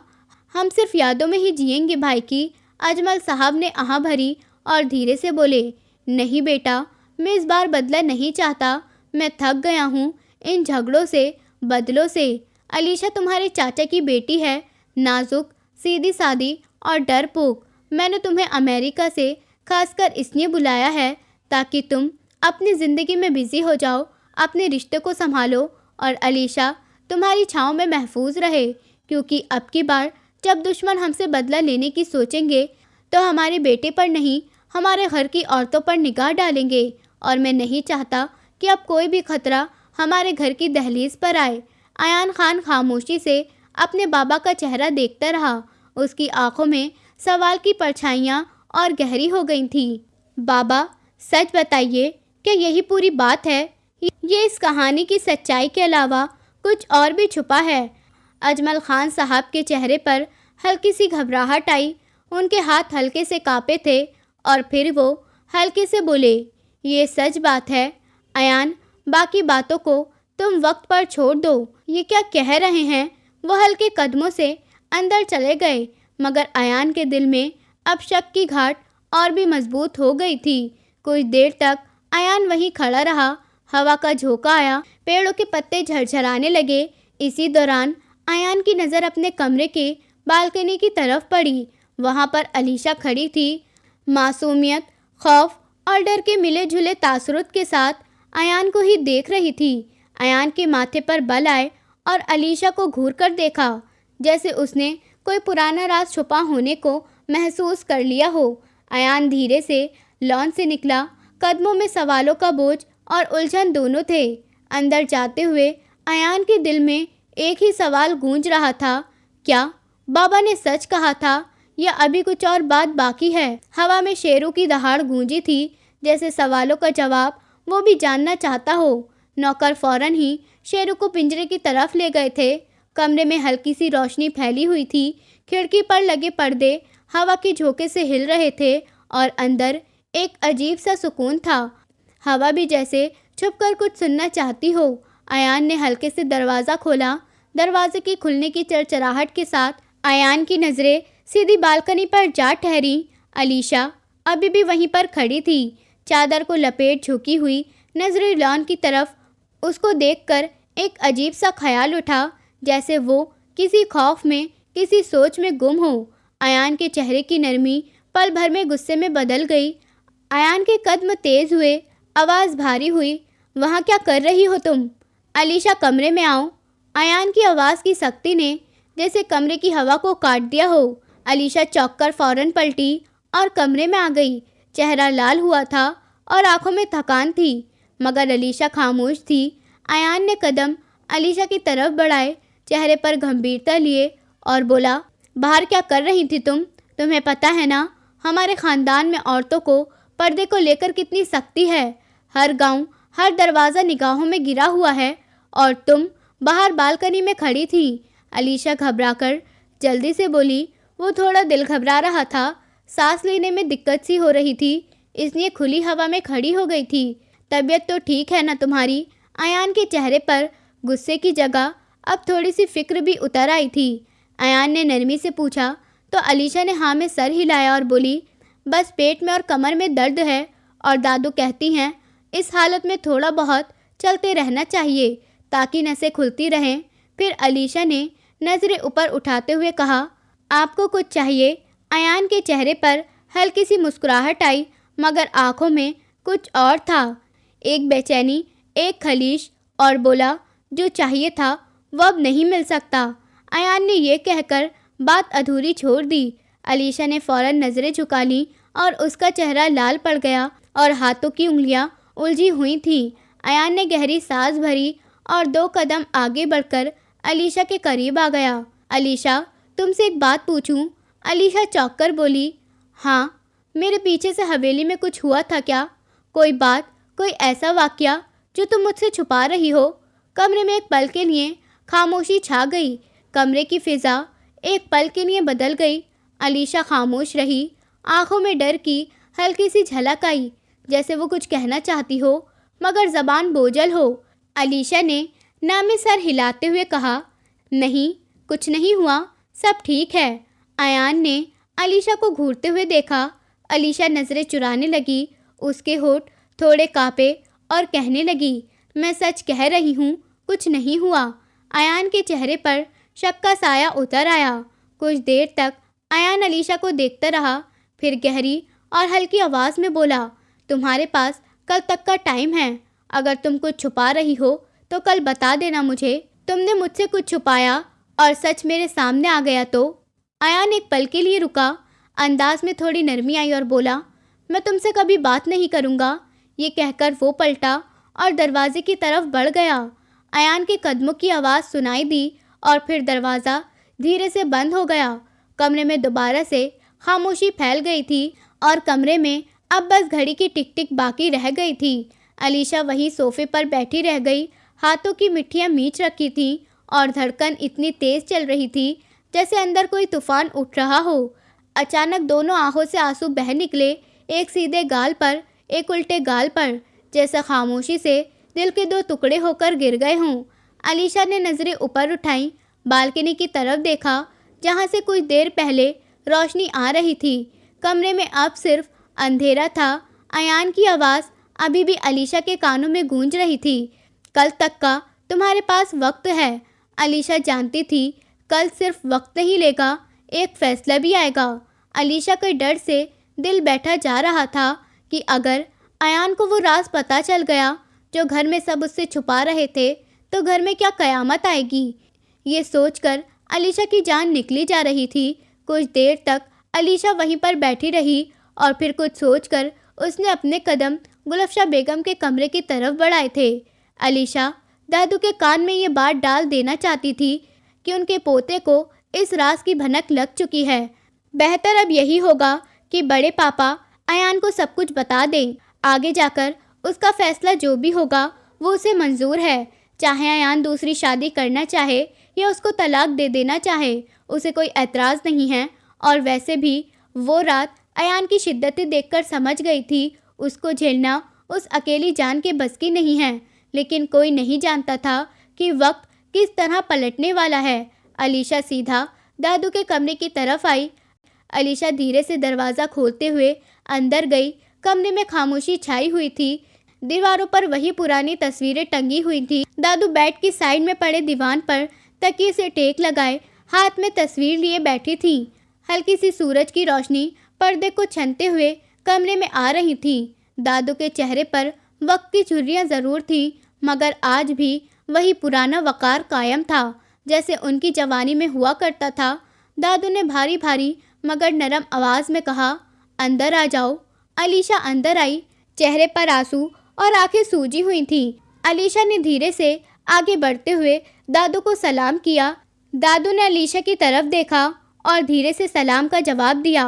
हम सिर्फ यादों में ही जिएंगे भाई की। अजमल साहब ने आह भरी और धीरे से बोले, नहीं बेटा, मैं इस बार बदला नहीं चाहता। मैं थक गया हूँ इन झगड़ों से, बदलों से। अलीशा तुम्हारे चाचा की बेटी है, नाजुक, सीधी सादी और डरपोक। मैंने तुम्हें अमेरिका से खासकर इसलिए बुलाया है ताकि तुम अपनी ज़िंदगी में बिज़ी हो जाओ, अपने रिश्ते को संभालो और अलीशा तुम्हारी छाँव में महफूज रहे। क्योंकि अब की बार जब दुश्मन हमसे बदला लेने की सोचेंगे तो हमारे बेटे पर नहीं, हमारे घर की औरतों पर निगाह डालेंगे। और मैं नहीं चाहता कि अब कोई भी खतरा हमारे घर की दहलीज पर आए। अयान खान खामोशी से अपने बाबा का चेहरा देखता रहा। उसकी आंखों में सवाल की परछाइयाँ और गहरी हो गई थी। बाबा सच बताइए, क्या यही पूरी बात है? ये इस कहानी की सच्चाई के अलावा कुछ और भी छुपा है? अजमल खान साहब के चेहरे पर हल्की सी घबराहट आई। उनके हाथ हल्के से कांपे थे और फिर वो हल्के से बोले, ये सच बात है अयान, बाकी बातों को तुम वक्त पर छोड़ दो। ये क्या कह रहे हैं? वो हल्के कदमों से अंदर चले गए, मगर अयान के दिल में अब शक की घाट और भी मजबूत हो गई थी। कुछ देर तक अयान वहीं खड़ा रहा। हवा का झोंका आया, पेड़ों के पत्ते झरझराने लगे। इसी दौरान अयान की नज़र अपने कमरे के बालकनी की तरफ पड़ी। वहाँ पर अलीशा खड़ी थी, मासूमियत, खौफ और डर के मिले जुले तासुरुत के साथ अयान को ही देख रही थी। अयान के माथे पर बल आए और अलीशा को घूर कर देखा, जैसे उसने कोई पुराना राज छुपा होने को महसूस कर लिया हो। अयान धीरे से लॉन से निकला। कदमों में सवालों का बोझ और उलझन दोनों थे। अंदर जाते हुए अयान के दिल में एक ही सवाल गूंज रहा था, क्या बाबा ने सच कहा था या अभी कुछ और बात बाकी है? हवा में शेरों की दहाड़ गूंजी थी, जैसे सवालों का जवाब वो भी जानना चाहता हो। नौकर फौरन ही शेरों को पिंजरे की तरफ ले गए थे। कमरे में हल्की सी रोशनी फैली हुई थी। खिड़की पर लगे पर्दे हवा के झोंके से हिल रहे थे और अंदर एक अजीब सा सुकून था। हवा भी जैसे छुपकर कुछ सुनना चाहती हो। अयान ने हल्के से दरवाज़ा खोला। दरवाजे के खुलने की चरचराहट के साथ अयान की नज़रें सीधी बालकनी पर जा ठहरी। अलीशा अभी भी वहीं पर खड़ी थी, चादर को लपेट झुकी हुई, नजरें लॉन की तरफ। उसको देखकर एक अजीब सा ख्याल उठा, जैसे वो किसी खौफ में, किसी सोच में गुम हो। अयान के चेहरे की नरमी पल भर में गुस्से में बदल गई। अयान के कदम तेज हुए, आवाज़ भारी हुई। वहाँ क्या कर रही हो तुम? अलीशा कमरे में आओ। अयान की आवाज़ की सख्ती ने जैसे कमरे की हवा को काट दिया हो। अलीशा चौंककर फौरन पलटी और कमरे में आ गई। चेहरा लाल हुआ था और आंखों में थकान थी, मगर अलीशा खामोश थी। अयान ने कदम अलीशा की तरफ बढ़ाए, चेहरे पर गंभीरता लिए और बोला, बाहर क्या कर रही थी तुम? तुम्हें पता है ना हमारे ख़ानदान में औरतों को पर्दे को लेकर कितनी सख्ती है। हर गांव, हर दरवाज़ा निगाहों में गिरा हुआ है और तुम बाहर बालकनी में खड़ी थी। अलीशा घबराकर जल्दी से बोली, वो थोड़ा दिल घबरा रहा था, सांस लेने में दिक्कत सी हो रही थी, इसलिए खुली हवा में खड़ी हो गई थी। तबीयत तो ठीक है ना तुम्हारी? अयान के चेहरे पर गुस्से की जगह अब थोड़ी सी फिक्र भी उतर आई थी। अयान ने नरमी से पूछा तो अलीशा ने हाँ में सर हिलाया और बोली, बस पेट में और कमर में दर्द है, और दादू कहती हैं इस हालत में थोड़ा बहुत चलते रहना चाहिए ताकि नसें खुलती रहें। फिर अलीशा ने नज़रें ऊपर उठाते हुए कहा, आपको कुछ चाहिए? अयान के चेहरे पर हल्की सी मुस्कुराहट आई, मगर आंखों में कुछ और था, एक बेचैनी, एक खलीश, और बोला, जो चाहिए था वो अब नहीं मिल सकता। अयान ने यह कहकर बात अधूरी छोड़ दी। अलीशा ने फौरन नज़रें झुका लीं और उसका चेहरा लाल पड़ गया और हाथों की उंगलियां उलझी हुई थीं। अयान ने गहरी सांस भरी और 2 कदम आगे बढ़कर अलीशा के करीब आ गया। अलीशा, तुमसे एक बात पूछूं? अलीशा चौंक कर बोली, हाँ, मेरे पीछे से हवेली में कुछ हुआ था क्या? कोई बात, कोई ऐसा वाकया जो तुम मुझसे छुपा रही हो? कमरे में एक पल के लिए खामोशी छा गई। कमरे की फिजा एक पल के लिए बदल गई। अलीशा खामोश रही, आंखों में डर की हल्की सी झलक आई, जैसे वो कुछ कहना चाहती हो मगर ज़बान बोझल हो। अलीशा ने ना में सर हिलाते हुए कहा, नहीं, कुछ नहीं हुआ, सब ठीक है। अयान ने अलीशा को घूरते हुए देखा। अलीशा नज़रें चुराने लगी, उसके होठ थोड़े कांपे और कहने लगी, मैं सच कह रही हूँ, कुछ नहीं हुआ। अयान के चेहरे पर शक का साया उतर आया। कुछ देर तक अयान अलीशा को देखता रहा, फिर गहरी और हल्की आवाज़ में बोला, तुम्हारे पास कल तक का टाइम है। अगर तुम कुछ छुपा रही हो तो कल बता देना मुझे। तुमने मुझसे कुछ छुपाया और सच मेरे सामने आ गया तो? अयान एक पल के लिए रुका, अंदाज में थोड़ी नरमी आई और बोला, मैं तुमसे कभी बात नहीं करूँगा। ये कहकर वो पलटा और दरवाजे की तरफ बढ़ गया। अयान के कदमों की आवाज़ सुनाई दी और फिर दरवाज़ा धीरे से बंद हो गया। कमरे में दोबारा से खामोशी फैल गई थी और कमरे में अब बस घड़ी की टिक टिक बाकी रह गई थी। अलीशा वहीं सोफे पर बैठी रह गई, हाथों की मिट्टियाँ मींच रखी थी और धड़कन इतनी तेज़ चल रही थी जैसे अंदर कोई तूफान उठ रहा हो। अचानक दोनों आंखों से आंसू बह निकले, एक सीधे गाल पर, एक उल्टे गाल पर, जैसा खामोशी से दिल के 2 टुकड़े होकर गिर गए हों। अलीशा ने नज़रें ऊपर उठाईं, बालकनी की तरफ देखा जहाँ से कुछ देर पहले रोशनी आ रही थी। कमरे में अब सिर्फ अंधेरा था। अयान की आवाज़ अभी भी अलीशा के कानों में गूंज रही थी, कल तक का तुम्हारे पास वक्त है। अलीशा जानती थी कल सिर्फ वक्त नहीं लेगा, एक फैसला भी आएगा। अलीशा के डर से दिल बैठा जा रहा था कि अगर अयान को वो राज पता चल गया जो घर में सब उससे छुपा रहे थे तो घर में क्या कयामत आएगी। ये सोचकर अलीशा की जान निकली जा रही थी। कुछ देर तक अलीशा वहीं पर बैठी रही और फिर कुछ सोचकर उसने अपने कदम गुलफ्शा बेगम के कमरे की तरफ बढ़ाए थे। अलीशा दादू के कान में ये बात डाल देना चाहती थी कि उनके पोते को इस राज की भनक लग चुकी है। बेहतर अब यही होगा कि बड़े पापा अयान को सब कुछ बता दें। आगे जाकर उसका फैसला जो भी होगा वो उसे मंजूर है। चाहे अयान दूसरी शादी करना चाहे या उसको तलाक दे देना चाहे, उसे कोई एतराज़ नहीं है। और वैसे भी वो रात अयान की शिद्दतें देखकर समझ गई थी उसको झेलना उस अकेली जान के बस की नहीं है। लेकिन कोई नहीं जानता था कि वक्त किस तरह पलटने वाला है। अलीशा सीधा दादू के कमरे की तरफ आई। अलीशा धीरे से दरवाज़ा खोलते हुए अंदर गई। कमरे में खामोशी छाई हुई थी। दीवारों पर वही पुरानी तस्वीरें टंगी हुई थी। दादू बेड की साइड में पड़े दीवान पर तकिए से टेक लगाए हाथ में तस्वीर लिए बैठी थी। हल्की सी सूरज की रोशनी पर्दे को छनते हुए कमरे में आ रही थी। दादू के चेहरे पर वक्त की झुर्रियाँ ज़रूर थी, मगर आज भी वही पुराना वक़ार कायम था जैसे उनकी जवानी में हुआ करता था। दादू ने भारी भारी मगर नरम आवाज़ में कहा, अंदर आ जाओ। अलीशा अंदर आई, चेहरे पर आंसू और आंखें सूजी हुई थीं। अलीशा ने धीरे से आगे बढ़ते हुए दादू को सलाम किया। दादू ने अलीशा की तरफ देखा और धीरे से सलाम का जवाब दिया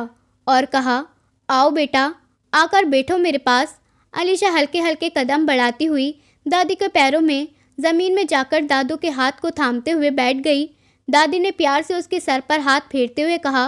और कहा, आओ बेटा, आकर बैठो मेरे पास। अलीशा हल्के हल्के कदम बढ़ाती हुई दादी के पैरों में ज़मीन में जाकर दादू के हाथ को थामते हुए बैठ गई। दादी ने प्यार से उसके सर पर हाथ फेरते हुए कहा,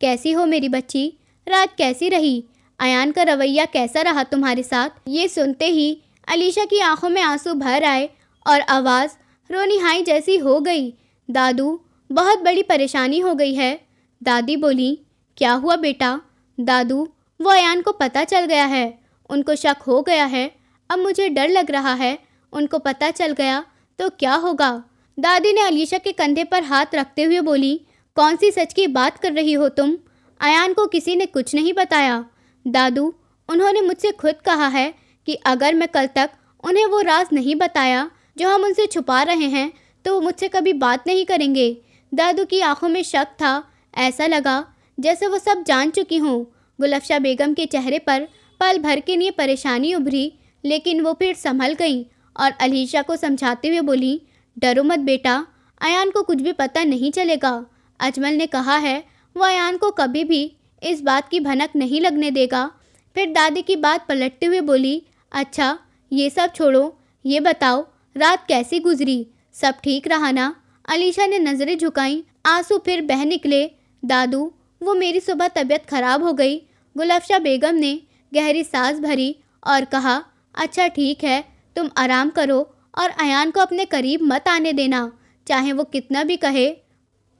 कैसी हो मेरी बच्ची, रात कैसी रही? अयान का रवैया कैसा रहा तुम्हारे साथ? ये सुनते ही अलीशा की आंखों में आंसू भर आए और आवाज़ रोनी हाई जैसी हो गई। दादू, बहुत बड़ी परेशानी हो गई है। दादी बोली, क्या हुआ बेटा? दादू, वो अयान को पता चल गया है, उनको शक हो गया है। अब मुझे डर लग रहा है, उनको पता चल गया तो क्या होगा? दादी ने अलीशा के कंधे पर हाथ रखते हुए बोली, कौन सी सच की बात कर रही हो तुम? अयान को किसी ने कुछ नहीं बताया। दादू, उन्होंने मुझसे खुद कहा है कि अगर मैं कल तक उन्हें वो राज नहीं बताया जो हम उनसे छुपा रहे हैं तो वो मुझसे कभी बात नहीं करेंगे। दादू की आंखों में शक था। ऐसा लगा जैसे वो सब जान चुकी हों। गुलफ्शा बेगम के चेहरे पर पल भर के लिए परेशानी उभरी, लेकिन वो फिर संभल गई और अलीशा को समझाते हुए बोली, डरो मत बेटा, अयान को कुछ भी पता नहीं चलेगा। अजमल ने कहा है वो अयान को कभी भी इस बात की भनक नहीं लगने देगा। फिर दादी की बात पलटते हुए बोली, अच्छा ये सब छोड़ो, ये बताओ रात कैसी गुजरी? सब ठीक रहा ना? अलीशा ने नज़रें झुकाईं, आंसू फिर बह निकले। दादू, वो मेरी सुबह तबीयत खराब हो गई। गुलफ्शा बेगम ने गहरी सांस भरी और कहा, अच्छा ठीक है, तुम आराम करो और अयान को अपने करीब मत आने देना, चाहे वो कितना भी कहे।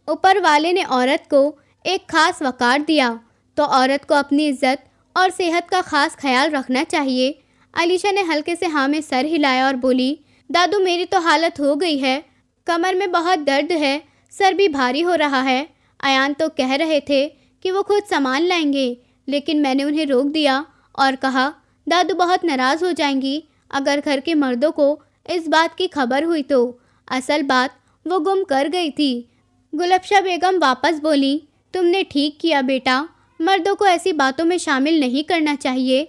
ऊपर वाले ने औरत को एक खास वक़ार दिया तो औरत को अपनी इज्जत और सेहत का खास ख्याल रखना चाहिए। अलीशा ने हल्के से हाँ में सर हिलाया और बोली, दादू मेरी तो हालत हो गई है, कमर में बहुत दर्द है, सर भी भारी हो रहा है। अयान तो कह रहे थे कि वो खुद सामान लाएंगे, लेकिन मैंने उन्हें रोक दिया और कहा, दादू बहुत नाराज़ हो जाएंगी अगर घर के मर्दों को इस बात की खबर हुई तो। असल बात वो गुम कर गई थी। गुलफ्शा बेगम वापस बोली, तुमने ठीक किया बेटा, मर्दों को ऐसी बातों में शामिल नहीं करना चाहिए,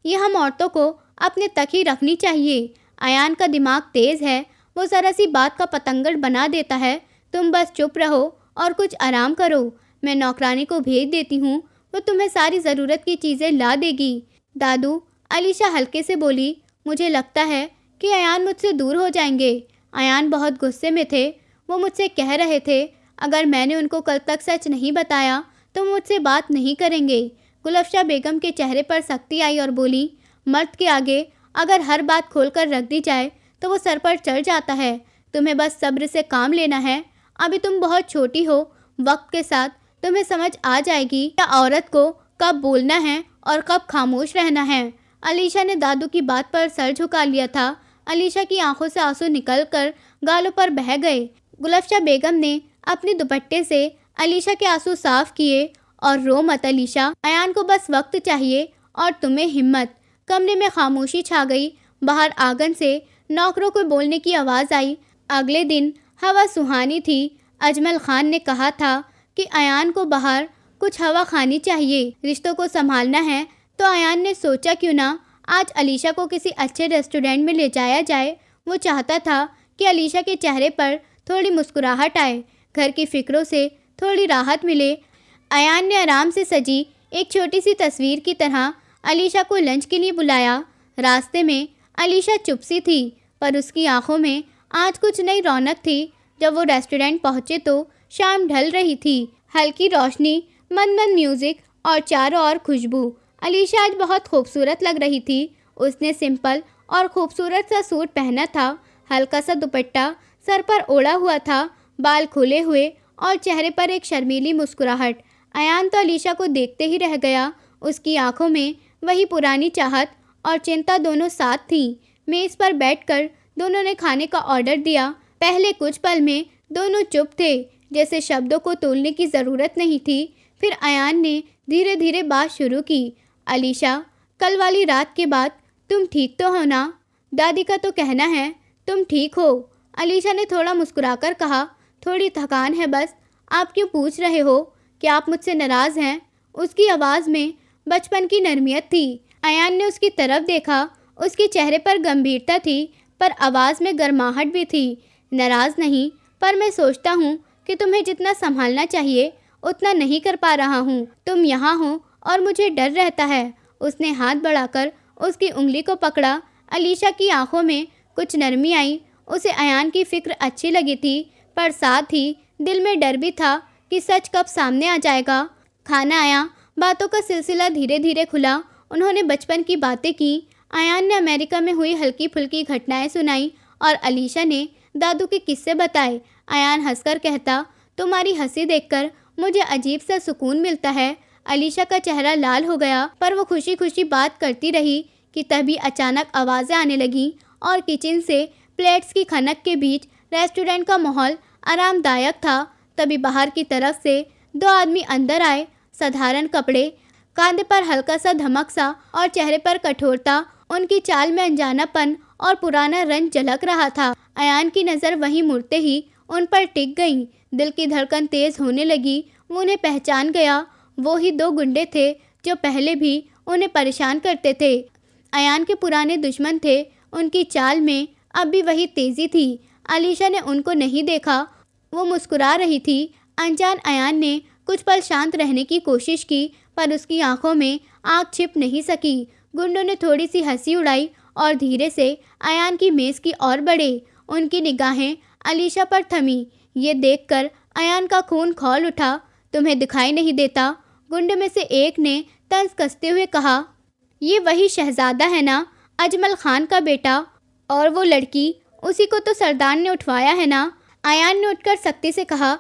ये हम औरतों को अपने तक ही रखनी चाहिए। अयान का दिमाग तेज़ है, वो ज़रा सी बात का पतंगड़ बना देता है। तुम बस चुप रहो और कुछ आराम करो। मैं नौकरानी को भेज देती हूँ, वो तुम्हें सारी ज़रूरत की चीज़ें ला देगी। दादू, अलीशा हल्के से बोली, मुझे लगता है कि अयान मुझसे दूर हो जाएंगे। अयान बहुत गुस्से में थे, वो मुझसे कह रहे थे अगर मैंने उनको कल तक सच नहीं बताया तो मुझसे बात नहीं करेंगे। गुलफ्शा बेगम के चेहरे पर सख्ती आई और बोली, मर्द के आगे अगर हर बात खोलकर रख दी जाए तो वो सर पर चढ़ जाता है। तुम्हें बस सब्र से काम लेना है। अभी तुम बहुत छोटी हो, वक्त के साथ तुम्हें समझ आ जाएगी कि औरत को कब बोलना है और कब खामोश रहना है। अलीशा ने दादू की बात पर सर झुका लिया था। अलीशा की आंखों से आंसू निकलकर गालों पर बह गए। गुलफ्शा बेगम ने अपने दुपट्टे से अलीशा के आंसू साफ किए और रो मत अलीशा, अयान को बस वक्त चाहिए और तुम्हें हिम्मत। कमरे में खामोशी छा गई। बाहर आंगन से नौकरों को बोलने की आवाज़ आई। अगले दिन हवा सुहानी थी। अजमल खान ने कहा था कि अयान को बाहर कुछ हवा खानी चाहिए, रिश्तों को संभालना है। तो अयान ने सोचा क्यों ना आज अलीशा को किसी अच्छे रेस्टोरेंट में ले जाया जाए। वो चाहता था कि अलीशा के चेहरे पर थोड़ी मुस्कुराहट आए, घर की फिक्रों से थोड़ी राहत मिले। अयान ने आराम से सजी एक छोटी सी तस्वीर की तरह अलीशा को लंच के लिए बुलाया। रास्ते में अलीशा चुप सी थी, पर उसकी आंखों में आज कुछ नई रौनक थी। जब वो रेस्टोरेंट पहुंचे तो शाम ढल रही थी। हल्की रोशनी, मंद मंद म्यूज़िक और चारों ओर खुशबू। अलीशा आज बहुत खूबसूरत लग रही थी। उसने सिंपल और खूबसूरत सा सूट पहना था, हल्का सा दुपट्टा सर पर ओढ़ा हुआ था, बाल खुले हुए और चेहरे पर एक शर्मीली मुस्कुराहट। अयान तो अलीशा को देखते ही रह गया। उसकी आंखों में वही पुरानी चाहत और चिंता दोनों साथ थीं। मेज़ पर बैठकर दोनों ने खाने का ऑर्डर दिया। पहले कुछ पल में दोनों चुप थे, जैसे शब्दों को तोलने की ज़रूरत नहीं थी। फिर अयान ने धीरे धीरे बात शुरू की, अलीशा, कल वाली रात के बाद तुम ठीक तो हो ना? दादी का तो कहना है तुम ठीक हो। अलीशा ने थोड़ा मुस्कुराकर कहा, थोड़ी थकान है बस। आप क्यों पूछ रहे हो? क्या आप मुझसे नाराज़ हैं? उसकी आवाज़ में बचपन की नरमियत थी। अयान ने उसकी तरफ देखा। उसके चेहरे पर गंभीरता थी, पर आवाज़ में गर्माहट भी थी। नाराज़ नहीं, पर मैं सोचता हूँ कि तुम्हें जितना संभालना चाहिए उतना नहीं कर पा रहा हूँ। तुम यहाँ हो और मुझे डर रहता है। उसने हाथ बढ़ाकर उसकी उंगली को पकड़ा। अलीशा की आंखों में कुछ नरमी आई। उसे अयान की फिक्र अच्छी लगी थी, पर साथ ही दिल में डर भी था कि सच कब सामने आ जाएगा। खाना आया, बातों का सिलसिला धीरे धीरे खुला। उन्होंने बचपन की बातें की, अयान ने अमेरिका में हुई हल्की फुल्की घटनाएं सुनाई और अलीशा ने दादू के किस्से बताए। अयान हंसकर कहता, तुम्हारी हंसी देखकर मुझे अजीब सा सुकून मिलता है। अलीशा का चेहरा लाल हो गया, पर वो खुशी खुशी बात करती रही कि तभी अचानक आवाज़ें आने लगीं और किचन से प्लेट्स की खनक के बीच रेस्टोरेंट का माहौल आरामदायक था। तभी बाहर की तरफ से दो आदमी अंदर आए। साधारण कपड़े, कांधे पर हल्का सा धमक सा और चेहरे पर कठोरता। उनकी चाल में अनजानापन और पुराना रंज झलक रहा था। अयान की नज़र वहीं मुड़ते ही उन पर टिक गई। दिल की धड़कन तेज़ होने लगी। वो उन्हें पहचान गया। वो ही दो गुंडे थे जो पहले भी उन्हें परेशान करते थे। अयान के पुराने दुश्मन थे। उनकी चाल में अब भी वही तेज़ी थी। अलीशा ने उनको नहीं देखा। वो मुस्कुरा रही थी। अनजान अयान ने कुछ पल शांत रहने की कोशिश की, पर उसकी आंखों में आग छिप नहीं सकी। गुंडों ने थोड़ी सी हंसी उड़ाई और धीरे से अयान की मेज़ की ओर बढ़े। उनकी निगाहें अलीशा पर थमी। ये देखकर अयान का खून खौल उठा। तुम्हें दिखाई नहीं देता? गुंडे में से एक ने तंज कसते हुए कहा। ये वही शहजादा है ना, अजमल खान का बेटा? और वो लड़की, उसी को तो सरदार ने उठवाया है ना? अयान ने उठकर सख्ती से कहा।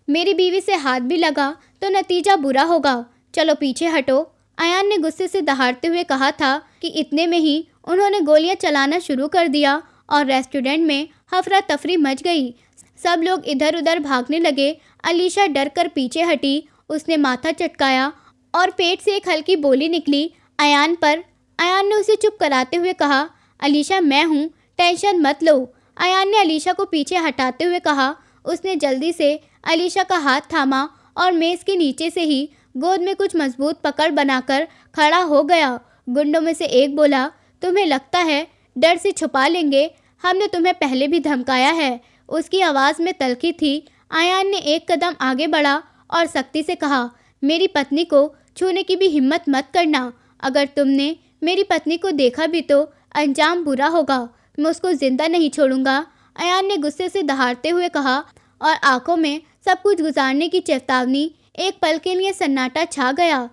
मेरी बीवी से हाथ भी लगा तो नतीजा बुरा होगा। चलो पीछे हटो। अयान ने गुस्से से दहाड़ते हुए कहा था कि इतने में ही उन्होंने गोलियां चलाना शुरू कर दिया और रेस्टोरेंट में हफरा तफरी मच गई। सब लोग इधर उधर भागने लगे। अलीशा डर कर पीछे हटी। उसने माथा चटकाया और पेट से एक हल्की बोली निकली, अयान पर। अयान ने उसे चुप कराते हुए कहा, अलीशा मैं हूँ, टेंशन मत लो। अयान ने अलीशा को पीछे हटाते हुए कहा। उसने जल्दी से अलीशा का हाथ थामा और मेज़ के नीचे से ही गोद में कुछ मजबूत पकड़ बनाकर खड़ा हो गया। गुंडों में से एक बोला, तुम्हें लगता है डर से छुपा लेंगे? हमने तुम्हें पहले भी धमकाया है। उसकी आवाज़ में तल्खी थी। अयान ने एक कदम आगे बढ़ा और सख्ती से कहा, मेरी पत्नी को छूने की भी हिम्मत मत करना। अगर तुमने मेरी पत्नी को देखा भी तो अंजाम बुरा होगा। मैं उसको जिंदा नहीं छोड़ूंगा। अयान ने गुस्से से दहाड़ते हुए कहा और आंखों में सब कुछ गुजारने की चेतावनी। एक पल के लिए सन्नाटा छा गया।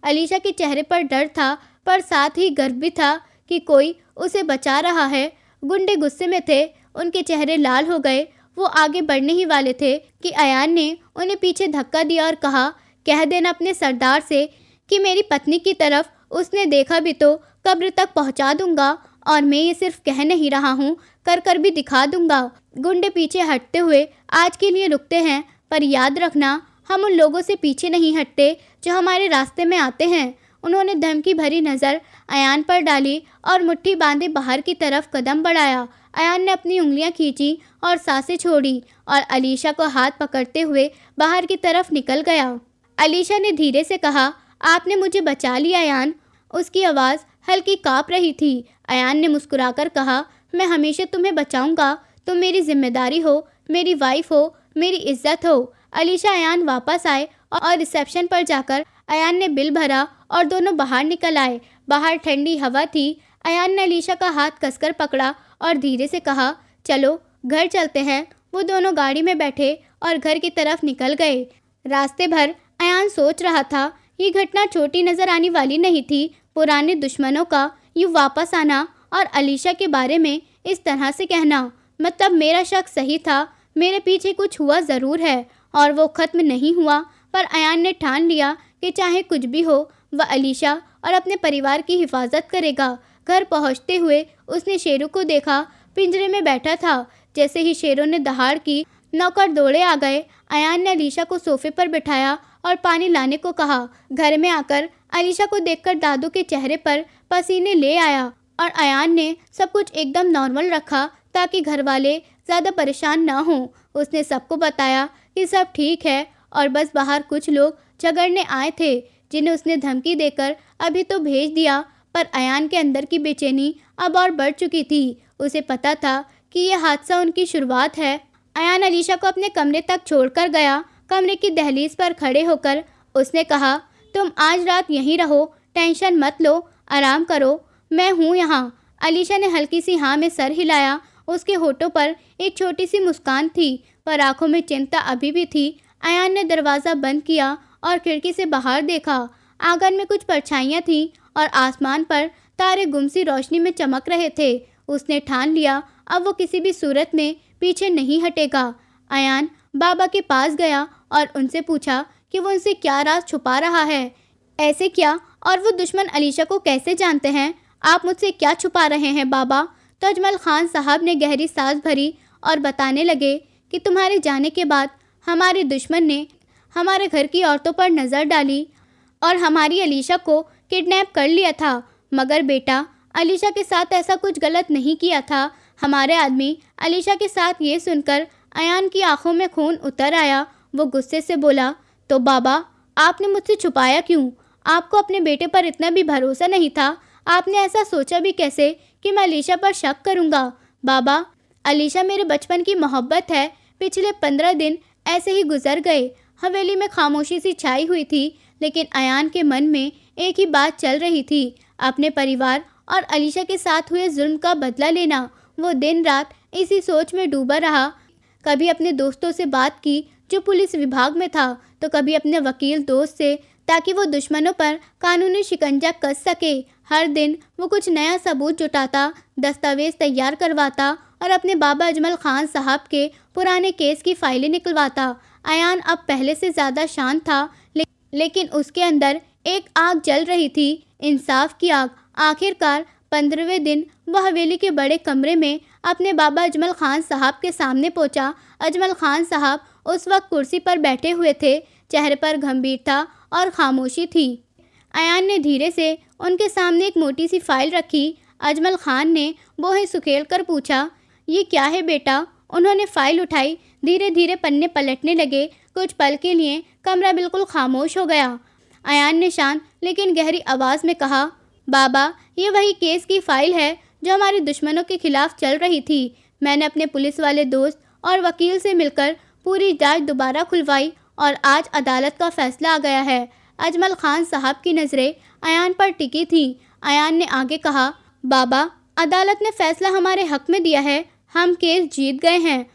अलीशा के चेहरे पर डर था, पर साथ ही गर्व भी था कि कोई उसे बचा रहा है। गुंडे गुस्से में थे। उनके चेहरे लाल हो गए। वो आगे बढ़ने ही वाले थे कि अयान ने उन्हें पीछे धक्का दिया और कहा, कह देना अपने सरदार से कि मेरी पत्नी की तरफ उसने देखा भी तो कब्र तक पहुंचा दूंगा। और मैं ये सिर्फ कह नहीं रहा हूँ, कर कर भी दिखा दूंगा। गुंडे पीछे हटते हुए आज के लिए रुकते हैं, पर याद रखना हम उन लोगों से पीछे नहीं हटते जो हमारे रास्ते में आते हैं। उन्होंने धमकी भरी नज़र अयान पर डाली और मुट्ठी बांधे बाहर की तरफ कदम बढ़ाया। अयान ने अपनी उंगलियां खींची और सांसें छोड़ी और अलीशा को हाथ पकड़ते हुए बाहर की तरफ निकल गया। अलीशा ने धीरे से कहा, आपने मुझे बचा लिया अयान। उसकी आवाज़ हल्की काँप रही थी। अयान ने मुस्कुराकर कहा, मैं हमेशा तुम्हें बचाऊंगा। तुम मेरी जिम्मेदारी हो, मेरी वाइफ हो, मेरी इज्जत हो। अलीशा अयान वापस आए और रिसेप्शन पर जाकर अयान ने बिल भरा और दोनों बाहर निकल आए। बाहर ठंडी हवा थी। अयान ने अलीशा का हाथ कसकर पकड़ा और धीरे से कहा, चलो घर चलते हैं। वो दोनों गाड़ी में बैठे और घर की तरफ निकल गए। रास्ते भर अयान सोच रहा था, ये घटना छोटी नज़र आने वाली नहीं थी। पुराने दुश्मनों का यूँ वापस आना और अलीशा के बारे में इस तरह से कहना, मतलब मेरा शक सही था। मेरे पीछे कुछ हुआ ज़रूर है और वो ख़त्म नहीं हुआ। पर अयान ने ठान लिया कि चाहे कुछ भी हो, वह अलीशा और अपने परिवार की हिफाजत करेगा। घर पहुंचते हुए उसने शेरू को देखा, पिंजरे में बैठा था। जैसे ही शेरों ने दहाड़ की, नौकर दौड़े आ गए। अयान ने अलीशा को सोफे पर बिठाया और पानी लाने को कहा। घर में आकर अलीशा को देखकर दादू के चेहरे पर पसीने ले आया और अयान ने सब कुछ एकदम नॉर्मल रखा ताकि घर वाले ज़्यादा परेशान ना हों। उसने सबको बताया कि सब ठीक है और बस बाहर कुछ लोग झगड़ने आए थे जिन्हें उसने धमकी देकर अभी तो भेज दिया। पर अयान के अंदर की बेचैनी अब और बढ़ चुकी थी। उसे पता था कि यह हादसा उनकी शुरुआत है। अयान अलीशा को अपने कमरे तक छोड़कर गया। कमरे की दहलीज पर खड़े होकर उसने कहा, तुम आज रात यहीं रहो, टेंशन मत लो, आराम करो, मैं हूँ यहाँ। अलीशा ने हल्की सी हाँ में सर हिलाया। उसके होठों पर एक छोटी सी मुस्कान थी, पर आंखों में चिंता अभी भी थी। अयान ने दरवाज़ा बंद किया और खिड़की से बाहर देखा। आंगन में कुछ परछाइयाँ थीं और आसमान पर तारे गुमसी रोशनी में चमक रहे थे। उसने ठान लिया अब वो किसी भी सूरत में पीछे नहीं हटेगा। अयान बाबा के पास गया और उनसे पूछा कि वो उनसे क्या राज छुपा रहा है। ऐसे क्या? और वो दुश्मन अलीशा को कैसे जानते हैं? आप मुझसे क्या छुपा रहे हैं बाबा? तो अजमल खान साहब ने गहरी सांस भरी और बताने लगे कि तुम्हारे जाने के बाद हमारे दुश्मन ने हमारे घर की औरतों पर नज़र डाली और हमारी अलीशा को किडनैप कर लिया था। मगर बेटा, अलीशा के साथ ऐसा कुछ गलत नहीं किया था। हमारे आदमी अलीशा के साथ ये सुनकर अयान की आंखों में खून उतर आया। वो गुस्से से बोला, तो बाबा, आपने मुझसे छुपाया क्यों? आपको अपने बेटे पर इतना भी भरोसा नहीं था? आपने ऐसा सोचा भी कैसे कि मैं अलीशा पर शक करूँगा? बाबा, अलीशा मेरे बचपन की मोहब्बत है। पिछले 15 दिन ऐसे ही गुजर गए। हवेली में खामोशी सी छाई हुई थी, लेकिन अयान के मन में एक ही बात चल रही थी, अपने परिवार और अलीशा के साथ हुए जुल्म का बदला लेना। वो दिन रात इसी सोच में डूबा रहा। कभी अपने दोस्तों से बात की जो पुलिस विभाग में था, तो कभी अपने वकील दोस्त से, ताकि वो दुश्मनों पर कानूनी शिकंजा कस सके। हर दिन वो कुछ नया सबूत जुटाता, दस्तावेज तैयार करवाता और अपने बाबा अजमल खान साहब के पुराने केस की फाइलें निकलवाता। अयान अब पहले से ज़्यादा शांत था, लेकिन उसके अंदर एक आग जल रही थी, इंसाफ की आग। आखिरकार 15वें दिन वह हवेली के बड़े कमरे में अपने बाबा अजमल खान साहब के सामने पहुंचा। अजमल खान साहब उस वक्त कुर्सी पर बैठे हुए थे। चेहरे पर गंभीरता और खामोशी थी। अयान ने धीरे से उनके सामने एक मोटी सी फाइल रखी। अजमल खान ने बोहें सुखेल कर पूछा, ये क्या है बेटा? उन्होंने फाइल उठाई। धीरे धीरे पन्ने पलटने लगे। कुछ पल के लिए कमरा बिल्कुल खामोश हो गया। अयान ने शांत लेकिन गहरी आवाज़ में कहा, बाबा, ये वही केस की फ़ाइल है जो हमारे दुश्मनों के खिलाफ चल रही थी। मैंने अपने पुलिस वाले दोस्त और वकील से मिलकर पूरी जांच दोबारा खुलवाई और आज अदालत का फैसला आ गया है। अजमल खान साहब की नज़रें अयान पर टिकी थीं। अयान ने आगे कहा, बाबा, अदालत ने फैसला हमारे हक में दिया है। हम केस जीत गए हैं।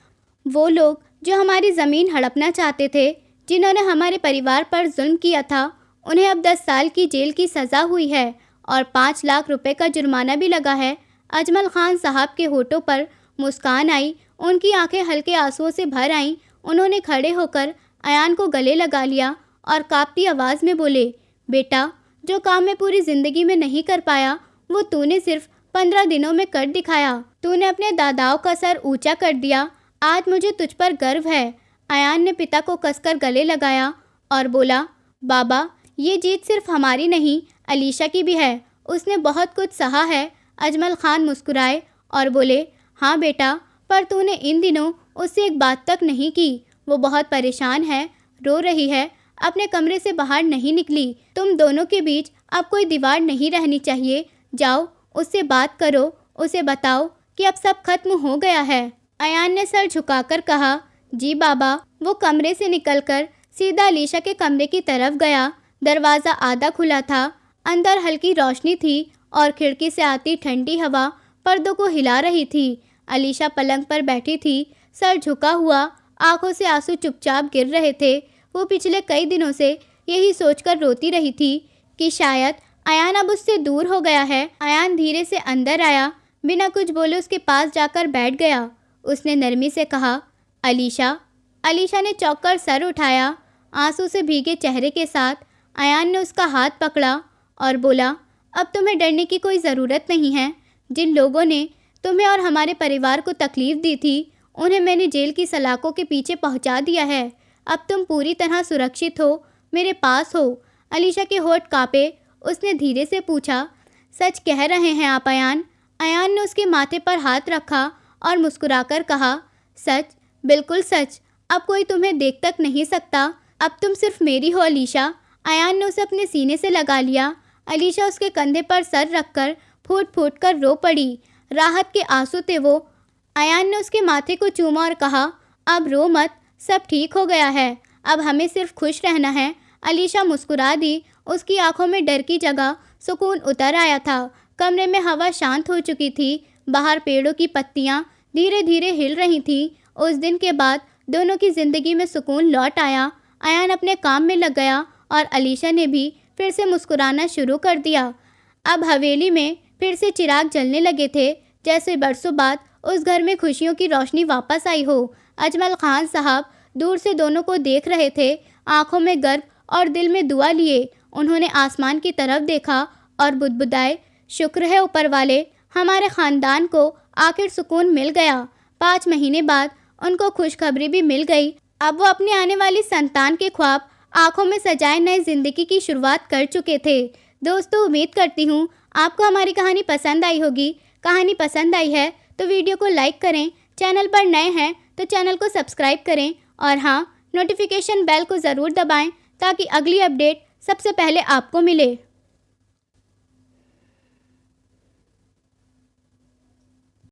वो लोग जो हमारी ज़मीन हड़पना चाहते थे, जिन्होंने हमारे परिवार पर जुल्म किया था, उन्हें अब 10 साल की जेल की सज़ा हुई है और 5 लाख रुपए का जुर्माना भी लगा है। अजमल खान साहब के होठों पर मुस्कान आई। उनकी आंखें हल्के आंसुओं से भर आईं। उन्होंने खड़े होकर अयान को गले लगा लिया और कांपती आवाज़ में बोले, बेटा, जो काम मैं पूरी ज़िंदगी में नहीं कर पाया, वो तूने सिर्फ 15 दिनों में कर दिखाया। तूने अपने दादाओं का सर ऊंचा कर दिया। आज मुझे तुझ पर गर्व है। अयान ने पिता को कसकर गले लगाया और बोला, बाबा, ये जीत सिर्फ हमारी नहीं, अलीशा की भी है। उसने बहुत कुछ सहा है। अजमल खान मुस्कुराए और बोले, हाँ बेटा, पर तूने इन दिनों उससे एक बात तक नहीं की। वो बहुत परेशान है, रो रही है, अपने कमरे से बाहर नहीं निकली। तुम दोनों के बीच अब कोई दीवार नहीं रहनी चाहिए। जाओ, उससे बात करो, उसे बताओ कि अब सब खत्म हो गया है। अयान ने सर झुकाकर कहा, जी बाबा। वो कमरे से निकलकर सीधा अलीशा के कमरे की तरफ गया। दरवाज़ा आधा खुला था। अंदर हल्की रोशनी थी और खिड़की से आती ठंडी हवा पर्दों को हिला रही थी। अलीशा पलंग पर बैठी थी, सर झुका हुआ, आंखों से आंसू चुपचाप गिर रहे थे। वो पिछले कई दिनों से यही सोचकर रोती रही थी कि शायद अयान अब उससे दूर हो गया है। अयान धीरे से अंदर आया, बिना कुछ बोले उसके पास जाकर बैठ गया। उसने नरमी से कहा, अलीशा। अलीशा ने चौंक कर सर उठाया। आंसू से भीगे चेहरे के साथ अयान ने उसका हाथ पकड़ा और बोला, अब तुम्हें डरने की कोई ज़रूरत नहीं है। जिन लोगों ने तुम्हें और हमारे परिवार को तकलीफ़ दी थी, उन्हें मैंने जेल की सलाखों के पीछे पहुंचा दिया है। अब तुम पूरी तरह सुरक्षित हो, मेरे पास हो। अलीशा के होठ कांपे। उसने धीरे से पूछा, सच कह रहे हैं आप अयान? अयान ने उसके माथे पर हाथ रखा और मुस्कुराकर कहा, सच, बिल्कुल सच। अब कोई तुम्हें देख तक नहीं सकता। अब तुम सिर्फ मेरी हो अलीशा। अयान ने उसे अपने सीने से लगा लिया। अलीशा उसके कंधे पर सर रखकर फूट फूट कर रो पड़ी। राहत के आंसू थे वो। अयान ने उसके माथे को चूमा और कहा, अब रो मत, सब ठीक हो गया है। अब हमें सिर्फ खुश रहना है। अलीशा मुस्कुरा दी। उसकी आंखों में डर की जगह सुकून उतर आया था। कमरे में हवा शांत हो चुकी थी। बाहर पेड़ों की पत्तियां धीरे धीरे हिल रही थीं। उस दिन के बाद दोनों की ज़िंदगी में सुकून लौट आया। अयान अपने काम में लग गया और अलीशा ने भी फिर से मुस्कुराना शुरू कर दिया। अब हवेली में फिर से चिराग जलने लगे थे, जैसे बरसों बाद उस घर में खुशियों की रोशनी वापस आई हो। अजमल खान साहब दूर से दोनों को देख रहे थे, आंखों में गर्व और दिल में दुआ लिए। उन्होंने आसमान की तरफ देखा और बुदबुदाए, शुक्र है ऊपर वाले, हमारे ख़ानदान को आखिर सुकून मिल गया। 5 महीने बाद उनको खुशखबरी भी मिल गई। अब वो अपनी आने वाली संतान के ख्वाब आंखों में सजाए नई ज़िंदगी की शुरुआत कर चुके थे। दोस्तों, उम्मीद करती हूँ आपको हमारी कहानी पसंद आई होगी। कहानी पसंद आई है तो वीडियो को लाइक करें, चैनल पर नए हैं तो चैनल को सब्सक्राइब करें और हाँ, नोटिफिकेशन बेल को ज़रूर दबाएं ताकि अगली अपडेट सबसे पहले आपको मिले।